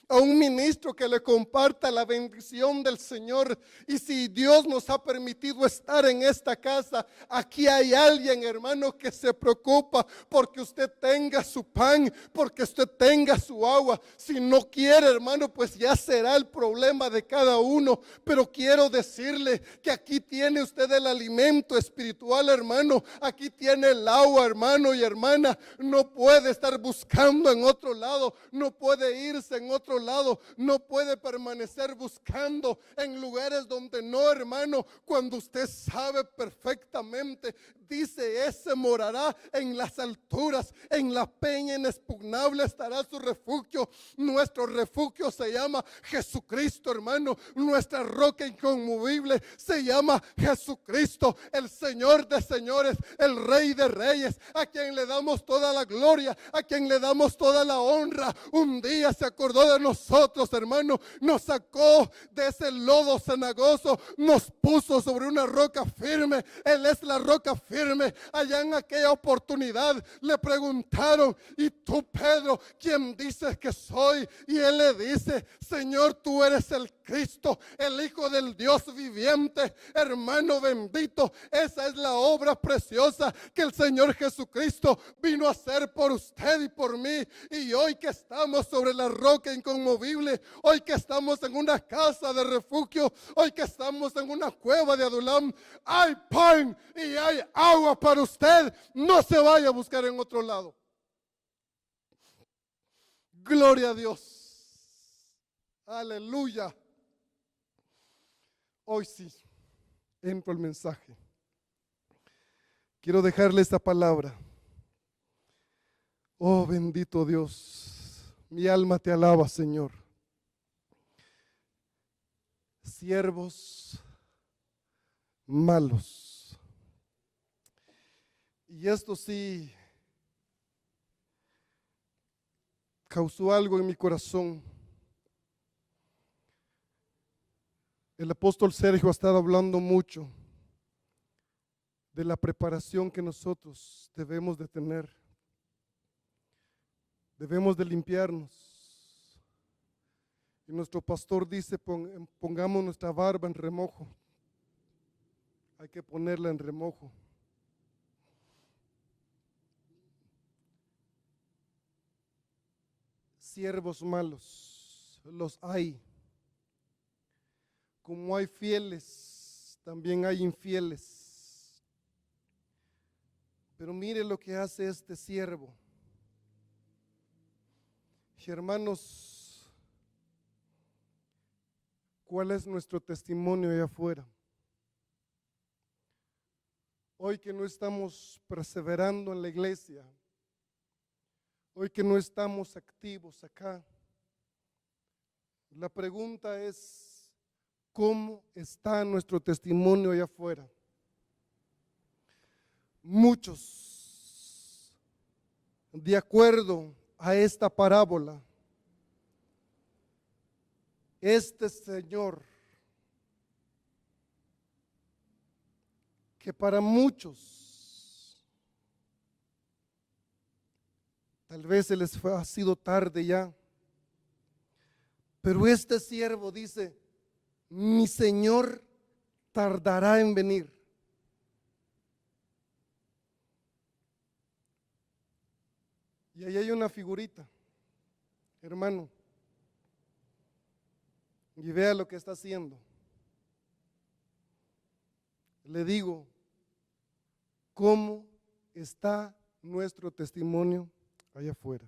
a un ministro que le comparta la bendición del Señor. Y si Dios nos ha permitido estar en esta casa, aquí hay alguien, hermano, que se preocupa porque usted tenga su pan, porque usted tenga su agua. Si no quiere, hermano, pues ya será el problema de cada uno. Pero quiero decirle que aquí tiene usted el alimento espiritual, hermano. Aquí tiene el agua, hermano y hermana. No puede estar buscando en otro lado, no puede irse en otro lado, no puede permanecer buscando en lugares donde no, hermano, cuando usted sabe perfectamente, dice, ese morará en las alturas, en la peña inexpugnable estará su refugio. Nuestro refugio se llama Jesucristo, hermano. Nuestra roca inconmovible se llama Jesucristo, el Señor de señores, el Rey de reyes, a quien le damos toda la gloria, a quien le damos toda la honra. Un día se acordó de nosotros, hermano, nos sacó de ese lodo cenagoso, nos puso sobre una roca firme. Él es la roca firme. Allá en aquella oportunidad le preguntaron, ¿y tú, Pedro, quién dices que soy? Y él le dice, Señor, tú eres el Cristo, el Hijo del Dios viviente. Hermano bendito, esa es la obra preciosa que el Señor Jesucristo vino a hacer por usted y por mí. Y hoy que estamos sobre la roca inconmovible, hoy que estamos en una casa de refugio, hoy que estamos en una cueva de Adulam, hay pan y hay agua para usted. No se vaya a buscar en otro lado. Gloria a Dios. Aleluya. Hoy sí, entro al mensaje. Quiero dejarle esta palabra. Oh, bendito Dios, mi alma te alaba, Señor. Siervos malos. Y esto sí causó algo en mi corazón. El apóstol Sergio ha estado hablando mucho de la preparación que nosotros debemos de tener. Debemos de limpiarnos. Y nuestro pastor dice, pongamos nuestra barba en remojo. Hay que ponerla en remojo. Siervos malos, los hay. Como hay fieles, también hay infieles. Pero mire lo que hace este siervo. Y hermanos, ¿cuál es nuestro testimonio allá afuera? Hoy que no estamos perseverando en la iglesia, hoy que no estamos activos acá, la pregunta es, ¿cómo está nuestro testimonio allá afuera? Muchos, de acuerdo a esta parábola, este señor, que para muchos tal vez se les ha sido tarde ya, pero este siervo dice, mi Señor tardará en venir. Y ahí hay una figurita, hermano, y vea lo que está haciendo. Le digo, ¿cómo está nuestro testimonio allá afuera?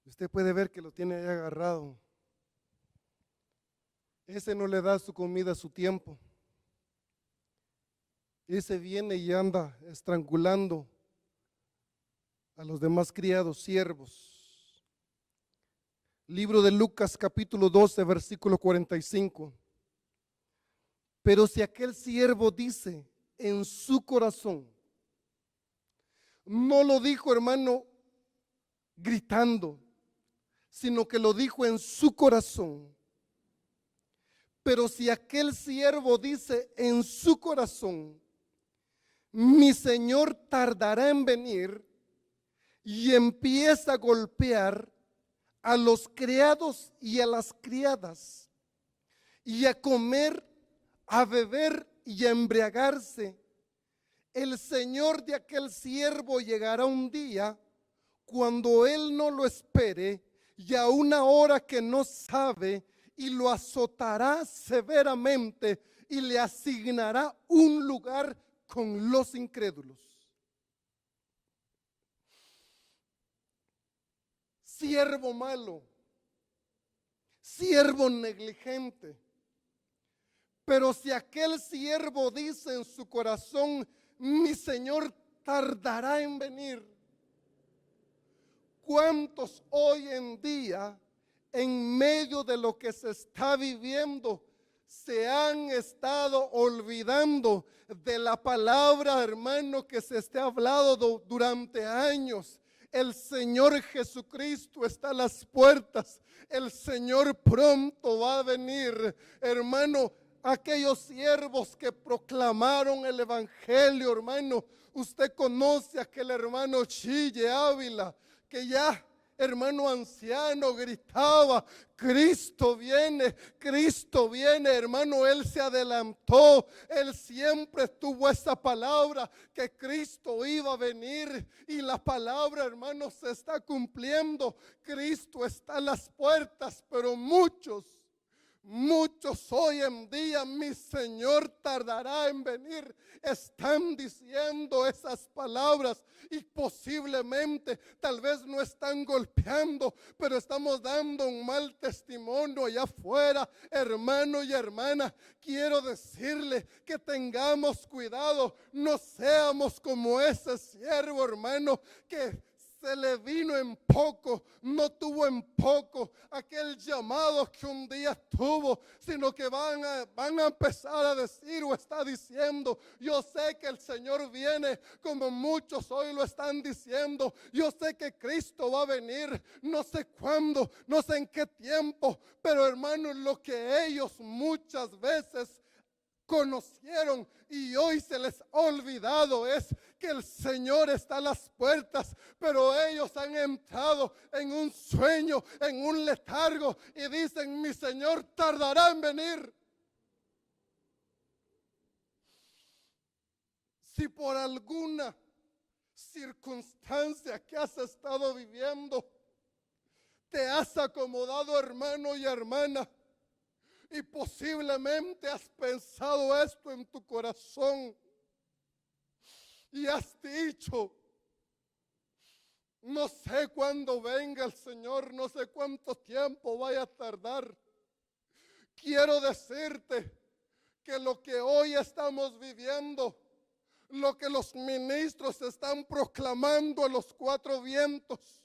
Usted puede ver que lo tiene ahí agarrado. Ese no le da su comida a su tiempo. Ese viene y anda estrangulando a los demás criados, siervos. Libro de Lucas capítulo 12, versículo 45. Pero si aquel siervo dice en su corazón, no lo dijo, hermano, gritando, sino que lo dijo en su corazón. Pero si aquel siervo dice en su corazón, mi señor tardará en venir, y empieza a golpear a los criados y a las criadas, y a comer, a beber y a embriagarse. El señor de aquel siervo llegará un día cuando él no lo espere y a una hora que no sabe, y lo azotará severamente y le asignará un lugar con los incrédulos. Siervo malo, siervo negligente. Pero si aquel siervo dice en su corazón, mi señor tardará en venir. ¿Cuántos hoy en día, en medio de lo que se está viviendo, se han estado olvidando de la palabra, hermano, que se esté hablando durante años? El Señor Jesucristo está a las puertas. El Señor pronto va a venir, hermano. Aquellos siervos que proclamaron el evangelio, hermano, usted conoce a aquel hermano Chille Ávila, que ya, hermano anciano, gritaba, Cristo viene, hermano. Él se adelantó, él siempre tuvo esa palabra que Cristo iba a venir, y la palabra, hermano, se está cumpliendo. Cristo está a las puertas, pero muchos hoy en día, mi Señor tardará en venir, están diciendo esas palabras, y posiblemente, tal vez no están golpeando, pero estamos dando un mal testimonio allá afuera. Hermano y hermana, quiero decirle que tengamos cuidado, no seamos como ese siervo, hermano, que se le vino en poco, no tuvo en poco aquel llamado que un día tuvo, sino que van a empezar a decir o está diciendo, yo sé que el Señor viene, como muchos hoy lo están diciendo. Yo sé que Cristo va a venir, no sé cuándo, no sé en qué tiempo, pero hermanos, lo que ellos muchas veces conocieron y hoy se les ha olvidado es que el Señor está a las puertas, pero ellos han entrado en un sueño, en un letargo, y dicen, mi Señor tardará en venir. Si por alguna circunstancia que has estado viviendo te has acomodado, hermano y hermana, y posiblemente has pensado esto en tu corazón y has dicho, no sé cuándo venga el Señor, no sé cuánto tiempo vaya a tardar. Quiero decirte que lo que hoy estamos viviendo, lo que los ministros están proclamando a los cuatro vientos,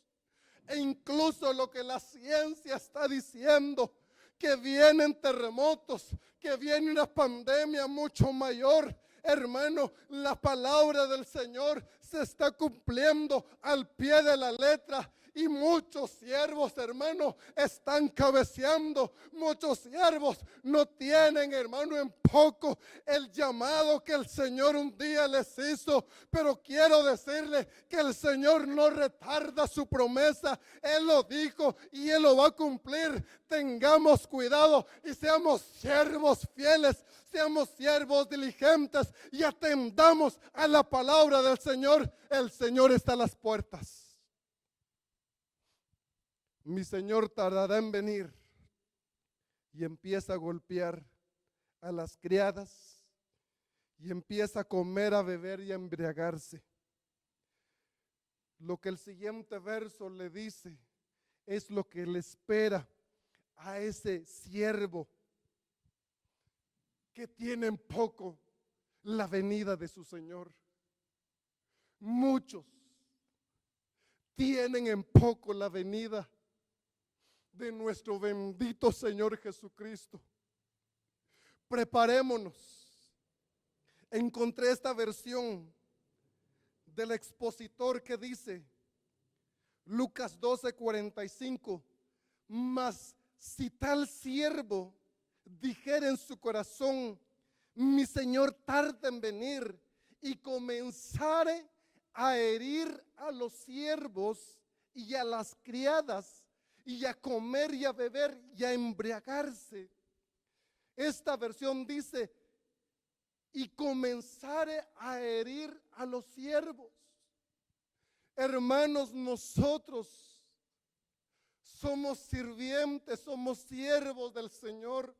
e incluso lo que la ciencia está diciendo, que vienen terremotos, que viene una pandemia mucho mayor, hermano, la palabra del Señor se está cumpliendo al pie de la letra. Y muchos siervos, hermano, están cabeceando. Muchos siervos no tienen, hermano, en poco el llamado que el Señor un día les hizo. Pero quiero decirle que el Señor no retarda su promesa. Él lo dijo y Él lo va a cumplir. Tengamos cuidado y seamos siervos fieles, seamos siervos diligentes y atendamos a la palabra del Señor. El Señor está a las puertas. Mi Señor tardará en venir, y empieza a golpear a las criadas y empieza a comer, a beber y a embriagarse. Lo que el siguiente verso le dice es lo que le espera a ese siervo que tiene en poco la venida de su Señor. Muchos tienen en poco la venida de nuestro bendito Señor Jesucristo. Preparémonos. Encontré esta versión del expositor que dice, Lucas 12:45, mas si tal siervo dijera en su corazón, mi Señor tarda en venir, y comenzare a herir a los siervos y a las criadas, y a comer y a beber y a embriagarse. Esta versión dice, y comenzare a herir a los siervos. Hermanos, nosotros somos sirvientes, somos siervos del Señor.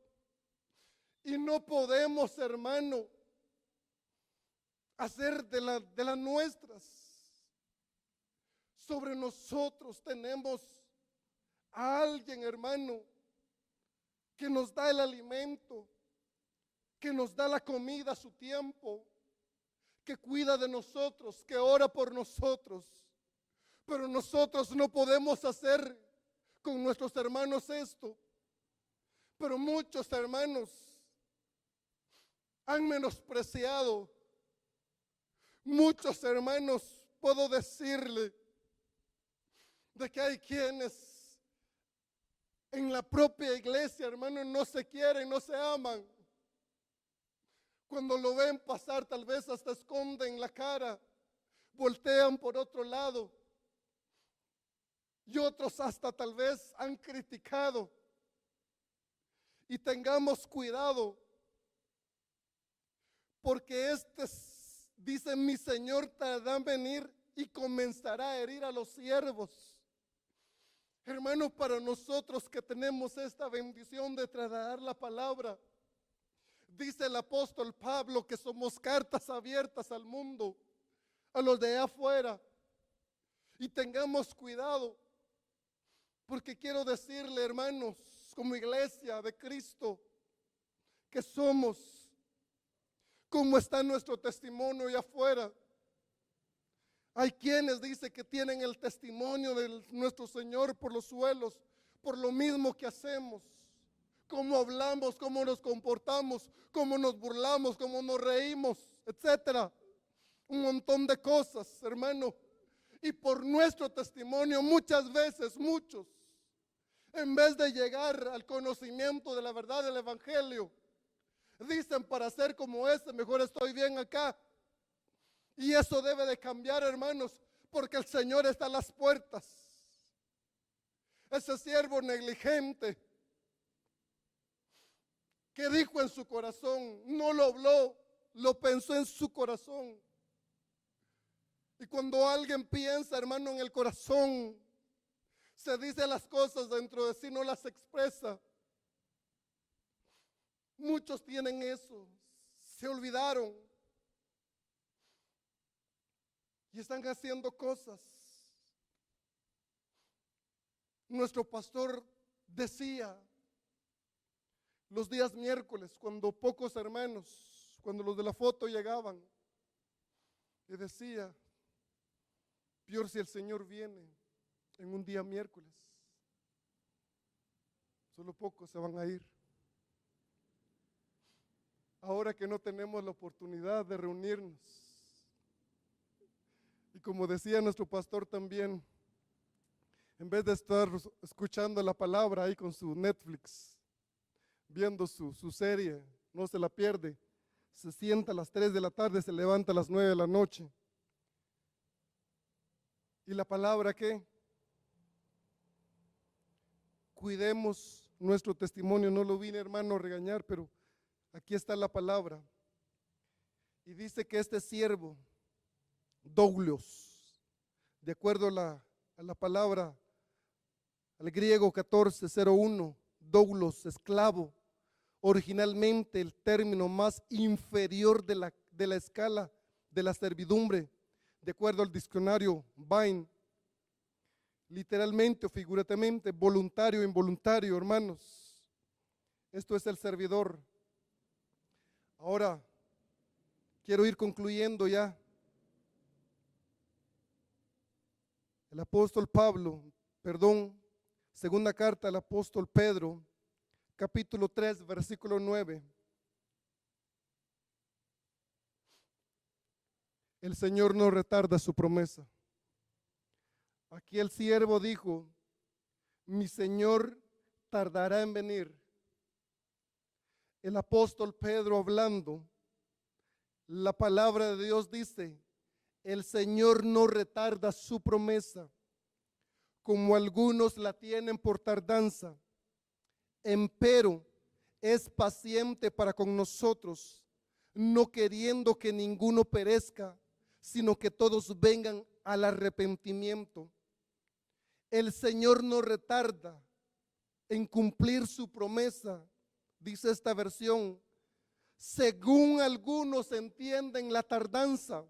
Y no podemos, hermano, hacer de las nuestras. Sobre nosotros tenemos a alguien, hermano, que nos da el alimento, que nos da la comida a su tiempo, que cuida de nosotros, que ora por nosotros. Pero nosotros no podemos hacer con nuestros hermanos esto. Pero muchos hermanos han menospreciado. Muchos hermanos, puedo decirle, de que hay quienes en la propia iglesia, hermanos, no se quieren, no se aman. Cuando lo ven pasar, tal vez hasta esconden la cara, voltean por otro lado. Y otros hasta tal vez han criticado. Y tengamos cuidado, porque dice, mi Señor tardará en venir y comenzará a herir a los siervos. Hermanos, para nosotros que tenemos esta bendición de trasladar la palabra, dice el apóstol Pablo que somos cartas abiertas al mundo, a los de allá afuera. Y tengamos cuidado, porque quiero decirle, hermanos, como iglesia de Cristo, que somos, como está nuestro testimonio allá afuera. Hay quienes dicen que tienen el testimonio de nuestro Señor por los suelos, por lo mismo que hacemos, cómo hablamos, cómo nos comportamos, cómo nos burlamos, cómo nos reímos, etcétera. Un montón de cosas, hermano. Y por nuestro testimonio muchas veces, muchos, en vez de llegar al conocimiento de la verdad del Evangelio, dicen, para ser como mejor estoy bien acá. Y eso debe de cambiar, hermanos, porque el Señor está a las puertas. Ese siervo negligente que dijo en su corazón, no lo habló, lo pensó en su corazón. Y cuando alguien piensa, hermano, en el corazón, se dice las cosas dentro de sí, no las expresa. Muchos tienen eso, se olvidaron. Y están haciendo cosas. Nuestro pastor decía los días miércoles, cuando pocos hermanos, cuando los de la foto llegaban, y decía, peor si el Señor viene en un día miércoles, solo pocos se van a ir. Ahora que no tenemos la oportunidad de reunirnos, y como decía nuestro pastor también, en vez de estar escuchando la palabra ahí con su Netflix, viendo su serie, no se la pierde, se sienta a las 3 de la tarde, se levanta a las 9 de la noche. ¿Y la palabra qué? Cuidemos nuestro testimonio. No lo vine, hermano, a regañar, pero aquí está la palabra. Y dice que este siervo, doulos, de acuerdo a la palabra, al griego 14:01, doulos, esclavo, originalmente el término más inferior de la escala de la servidumbre, de acuerdo al diccionario Vine, literalmente o figurativamente, voluntario o involuntario, hermanos. Esto es el servidor. Ahora, quiero ir concluyendo ya. El apóstol segunda carta al apóstol Pedro, capítulo 3, versículo 9. El Señor no retarda su promesa. Aquí el siervo dijo, mi Señor tardará en venir. El apóstol Pedro hablando, La palabra de Dios dice, el Señor no retarda su promesa, como algunos la tienen por tardanza, empero es paciente para con nosotros, no queriendo que ninguno perezca, sino que todos vengan al arrepentimiento. El Señor no retarda en cumplir su promesa, dice esta versión, según algunos entienden la tardanza,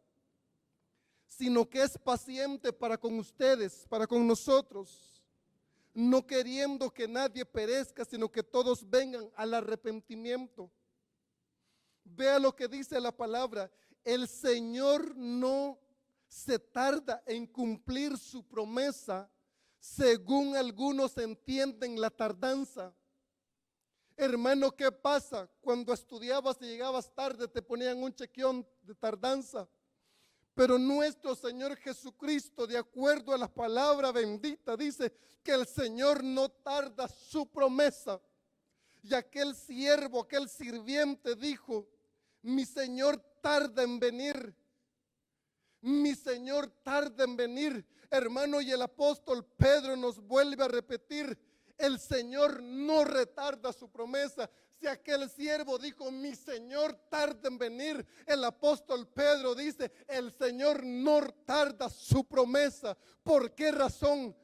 sino que es paciente para con ustedes, para con nosotros, no queriendo que nadie perezca, sino que todos vengan al arrepentimiento. Vea lo que dice la palabra, el Señor no se tarda en cumplir su promesa, según algunos entienden la tardanza. Hermano, ¿qué pasa? Cuando estudiabas y llegabas tarde te ponían un chequeón de tardanza. Pero nuestro Señor Jesucristo, de acuerdo a la palabra bendita, dice que el Señor no tarda su promesa. Y aquel siervo, aquel sirviente dijo, mi Señor tarda en venir. Mi Señor tarda en venir. Hermano, y el apóstol Pedro nos vuelve a repetir, el Señor no retarda su promesa. Si aquel siervo dijo, mi Señor tarda en venir, el apóstol Pedro dice, el Señor no tarda su promesa. ¿Por qué razón?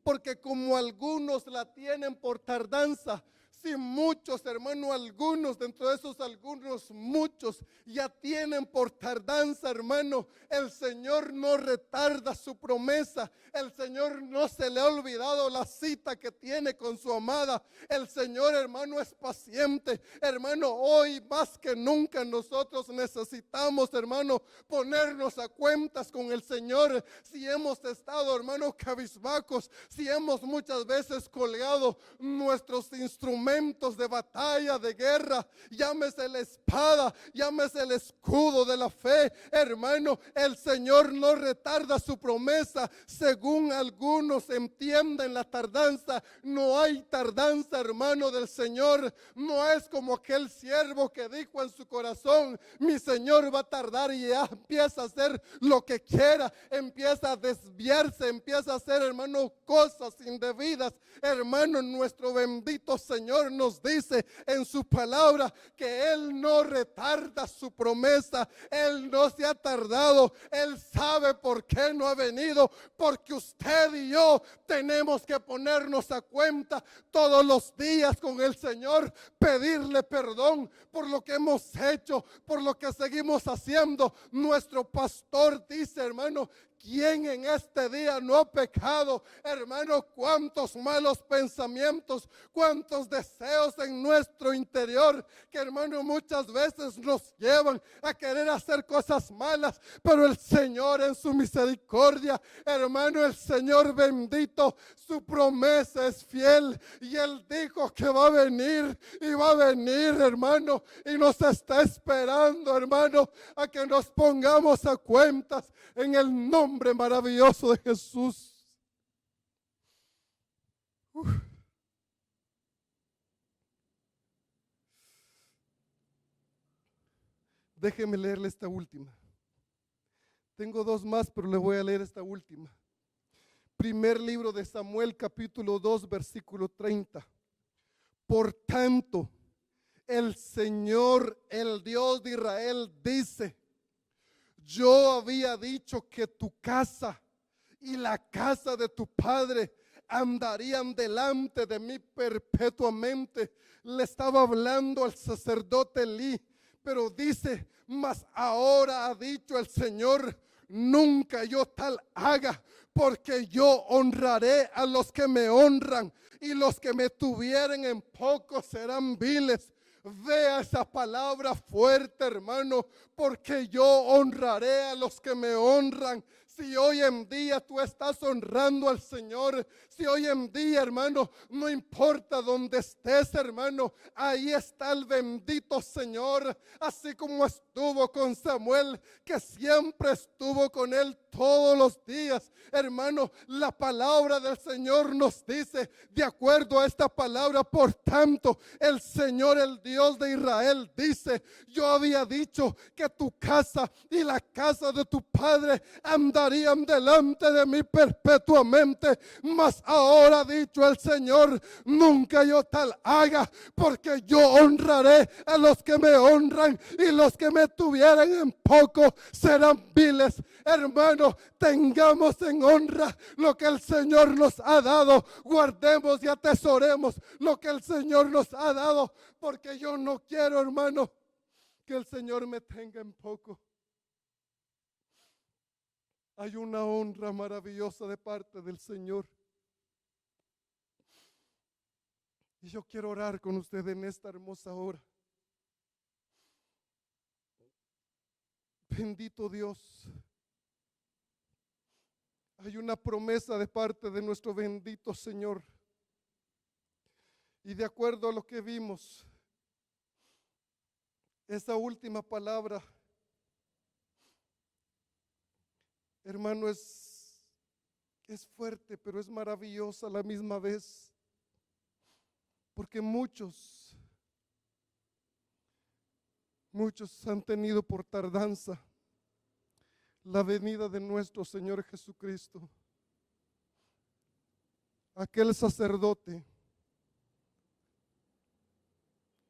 Porque como algunos la tienen por tardanza, si muchos, hermano, algunos, dentro de esos algunos, muchos ya tienen por tardanza, hermano, el Señor no retarda su promesa. El Señor no se le ha olvidado la cita que tiene con su amada. El Señor, hermano, es paciente. Hermano, hoy más que nunca nosotros necesitamos, hermano, ponernos a cuentas con el Señor. Si hemos estado, hermano, cabizbajos, si hemos muchas veces colgado nuestros instrumentos de batalla, de guerra, llámese la espada, llámese el escudo de la fe, hermano, el Señor no retarda su promesa, según algunos entienden la tardanza. No hay tardanza, hermano, del Señor. No es como aquel siervo que dijo en su corazón, mi Señor va a tardar, y ya empieza a hacer lo que quiera, empieza a desviarse, empieza a hacer, hermano, cosas indebidas. Hermano, nuestro bendito Señor nos dice en su palabra que Él no retarda su promesa. Él no se ha tardado. Él sabe por qué no ha venido, porque usted y yo tenemos que ponernos a cuenta todos los días con el Señor, pedirle perdón por lo que hemos hecho, por lo que seguimos haciendo. Nuestro pastor dice, hermano, ¿quién en este día no ha pecado? Hermano, cuántos malos pensamientos, cuántos deseos en nuestro interior que, hermano, muchas veces nos llevan a querer hacer cosas malas, pero el Señor en su misericordia, hermano, el Señor bendito, su promesa es fiel, y Él dijo que va a venir, y va a venir, hermano, y nos está esperando, hermano, a que nos pongamos a cuentas en el nombre maravilloso de Jesús. Déjeme leerle esta última. Tengo dos más, pero le voy a leer esta última. Primer libro de Samuel, capítulo 2, versículo 30. Por tanto, el Señor, el Dios de Israel, dice: yo había dicho que tu casa y la casa de tu padre andarían delante de mí perpetuamente. Le estaba hablando al sacerdote Elí, pero dice, mas ahora ha dicho el Señor, nunca yo tal haga, porque yo honraré a los que me honran, y los que me tuvieren en poco serán viles. Vea esa palabra fuerte, hermano, porque yo honraré a los que me honran. Si hoy en día tú estás honrando al Señor, si hoy en día, hermano, no importa dónde estés, hermano, ahí está el bendito Señor, así como estuvo con Samuel, que siempre estuvo con él todos los días. Hermano, la palabra del Señor nos dice, de acuerdo a esta palabra, por tanto, el Señor, el Dios de Israel, dice: yo había dicho que tu casa y la casa de tu padre andarían delante de mí perpetuamente, mas ahora ha dicho el Señor: nunca yo tal haga, porque yo honraré a los que me honran, y los que me tuvieran en poco serán viles. Hermano, tengamos en honra lo que el Señor nos ha dado, guardemos y atesoremos lo que el Señor nos ha dado, porque yo no quiero, hermano, que el Señor me tenga en poco. Hay una honra maravillosa de parte del Señor. Y yo quiero orar con usted en esta hermosa hora. Bendito Dios. Hay una promesa de parte de nuestro bendito Señor. Y de acuerdo a lo que vimos, esa última palabra, hermano, es fuerte, pero es maravillosa a la misma vez. Porque muchos han tenido por tardanza la venida de nuestro Señor Jesucristo. Aquel sacerdote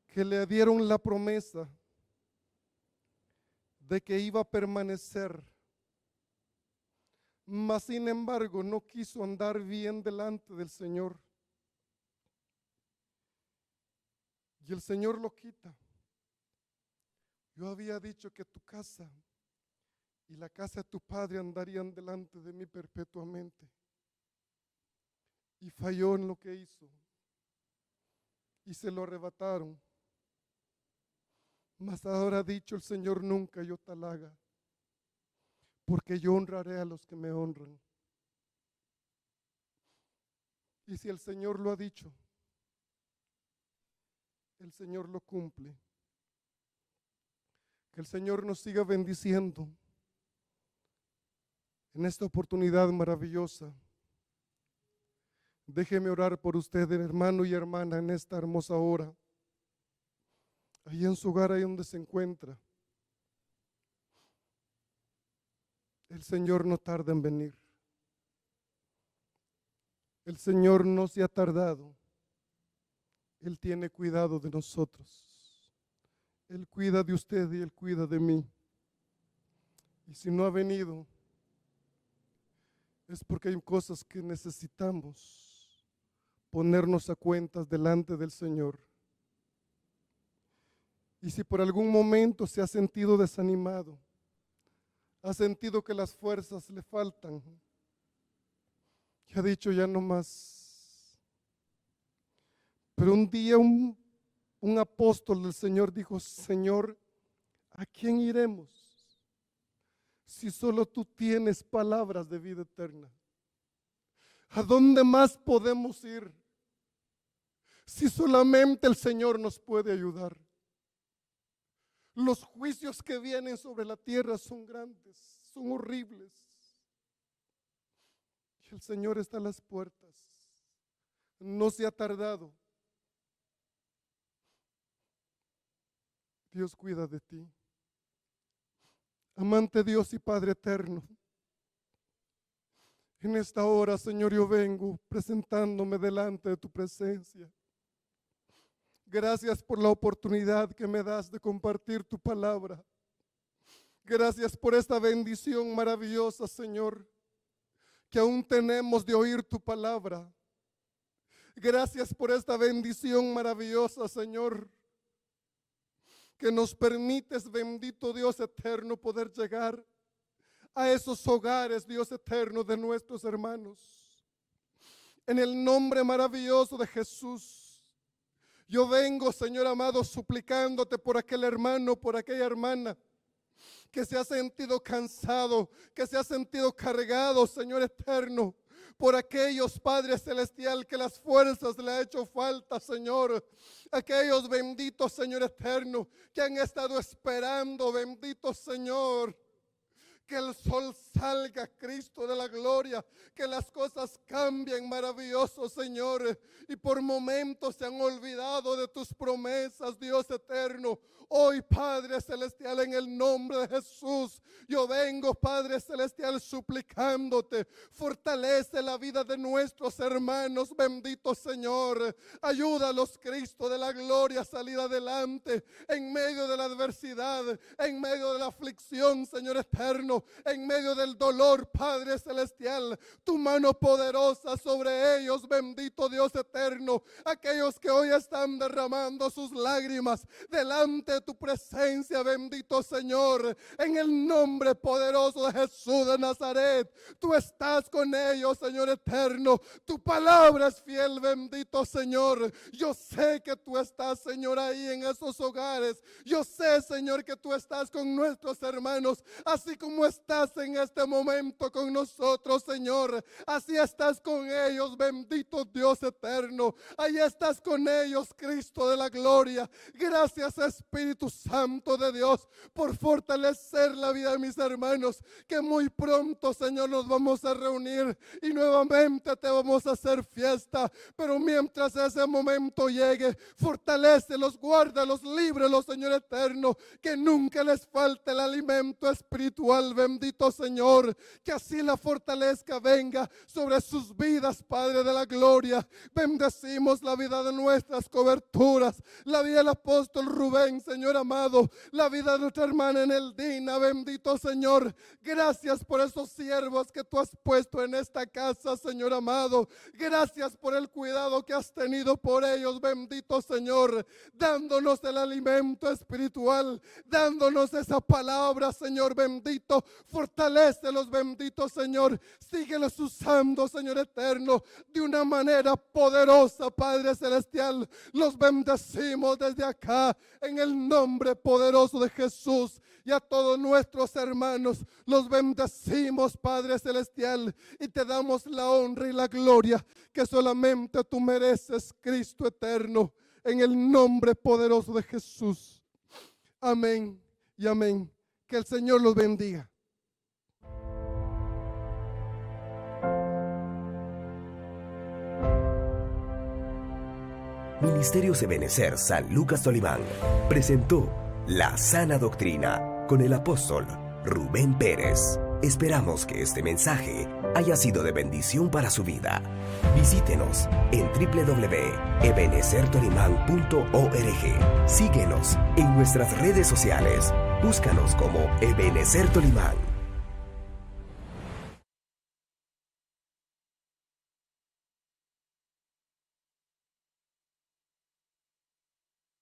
que le dieron la promesa de que iba a permanecer, mas sin embargo no quiso andar bien delante del Señor. Y el Señor lo quita. Yo había dicho que tu casa y la casa de tu padre andarían delante de mí perpetuamente. Y falló en lo que hizo. Y se lo arrebataron. Mas ahora ha dicho el Señor: nunca yo tal haga, porque yo honraré a los que me honran. Y si el Señor lo ha dicho, el Señor lo cumple. Que el Señor nos siga bendiciendo en esta oportunidad maravillosa. Déjeme orar por usted, hermano y hermana, en esta hermosa hora. Ahí en su hogar, ahí donde se encuentra. El Señor no tarda en venir. El Señor no se ha tardado. Él tiene cuidado de nosotros. Él cuida de usted y Él cuida de mí. Y si no ha venido, es porque hay cosas que necesitamos ponernos a cuentas delante del Señor. Y si por algún momento se ha sentido desanimado, ha sentido que las fuerzas le faltan, y ha dicho: ya no más. Pero un día un apóstol del Señor dijo: Señor, ¿a quién iremos si solo tú tienes palabras de vida eterna? ¿A dónde más podemos ir si solamente el Señor nos puede ayudar? Los juicios que vienen sobre la tierra son grandes, son horribles. Y el Señor está a las puertas. No se ha tardado. Dios cuida de ti. Amante Dios y Padre eterno, en esta hora, Señor, yo vengo presentándome delante de tu presencia. Gracias por la oportunidad que me das de compartir tu palabra. Gracias por esta bendición maravillosa, Señor, que aún tenemos de oír tu palabra. Gracias por esta bendición maravillosa, Señor, que nos permites, bendito Dios eterno, poder llegar a esos hogares, Dios eterno, de nuestros hermanos. En el nombre maravilloso de Jesús, yo vengo, Señor amado, suplicándote por aquel hermano, por aquella hermana que se ha sentido cansado, que se ha sentido cargado, Señor eterno, por aquellos, Padre celestial, que las fuerzas le ha hecho falta, Señor. Aquellos benditos, Señor eterno, que han estado esperando, bendito Señor, que el sol salga, Cristo de la gloria, que las cosas cambien, maravilloso Señor, y por momentos se han olvidado de tus promesas, Dios eterno. Hoy, Padre celestial, en el nombre de Jesús, yo vengo, Padre celestial, suplicándote, fortalece la vida de nuestros hermanos, bendito Señor. Ayúdalos, Cristo de la gloria, a salir adelante en medio de la adversidad, en medio de la aflicción, Señor eterno, en medio del dolor, Padre celestial. Tu mano poderosa sobre ellos, bendito Dios eterno. Aquellos que hoy están derramando sus lágrimas delante de tu presencia, bendito Señor, en el nombre poderoso de Jesús de Nazaret. Tú estás con ellos, Señor eterno. Tu palabra es fiel, bendito Señor. Yo sé que tú estás, Señor, ahí en esos hogares. Yo sé, Señor, que tú estás con nuestros hermanos, así como estás en este momento con nosotros, Señor. Así estás con ellos, bendito Dios eterno. Ahí estás con ellos, Cristo de la gloria. Gracias, Espíritu Santo de Dios, por fortalecer la vida de mis hermanos, que muy pronto, Señor, nos vamos a reunir y nuevamente te vamos a hacer fiesta. Pero mientras ese momento llegue, fortalécelos, guárdalos, líbrelos, Señor eterno, que nunca les falte el alimento espiritual, bendito Señor, que así la fortaleza venga sobre sus vidas, Padre de la gloria. Bendecimos la vida de nuestras coberturas, la vida del apóstol Rubén, Señor amado, la vida de nuestra hermana Eneldina, bendito Señor. Gracias por esos siervos que tú has puesto en esta casa, Señor amado. Gracias por el cuidado que has tenido por ellos, bendito Señor, dándonos el alimento espiritual, dándonos esa palabra, Señor bendito. Fortalécelos, bendito Señor. Síguelos usando, Señor eterno, de una manera poderosa, Padre celestial. Los bendecimos desde acá en el nombre poderoso de Jesús. Y a todos nuestros hermanos los bendecimos, Padre celestial, y te damos la honra y la gloria que solamente tú mereces, Cristo eterno, en el nombre poderoso de Jesús. Amén y amén. Que el Señor los bendiga. Ministerios Ebenecer San Lucas Tolimán presentó La Sana Doctrina con el apóstol Rubén Pérez. Esperamos que este mensaje haya sido de bendición para su vida. Visítenos en www.ebenecertolimán.org. Síguenos en nuestras redes sociales. Búscanos como Ebenecer Tolimán.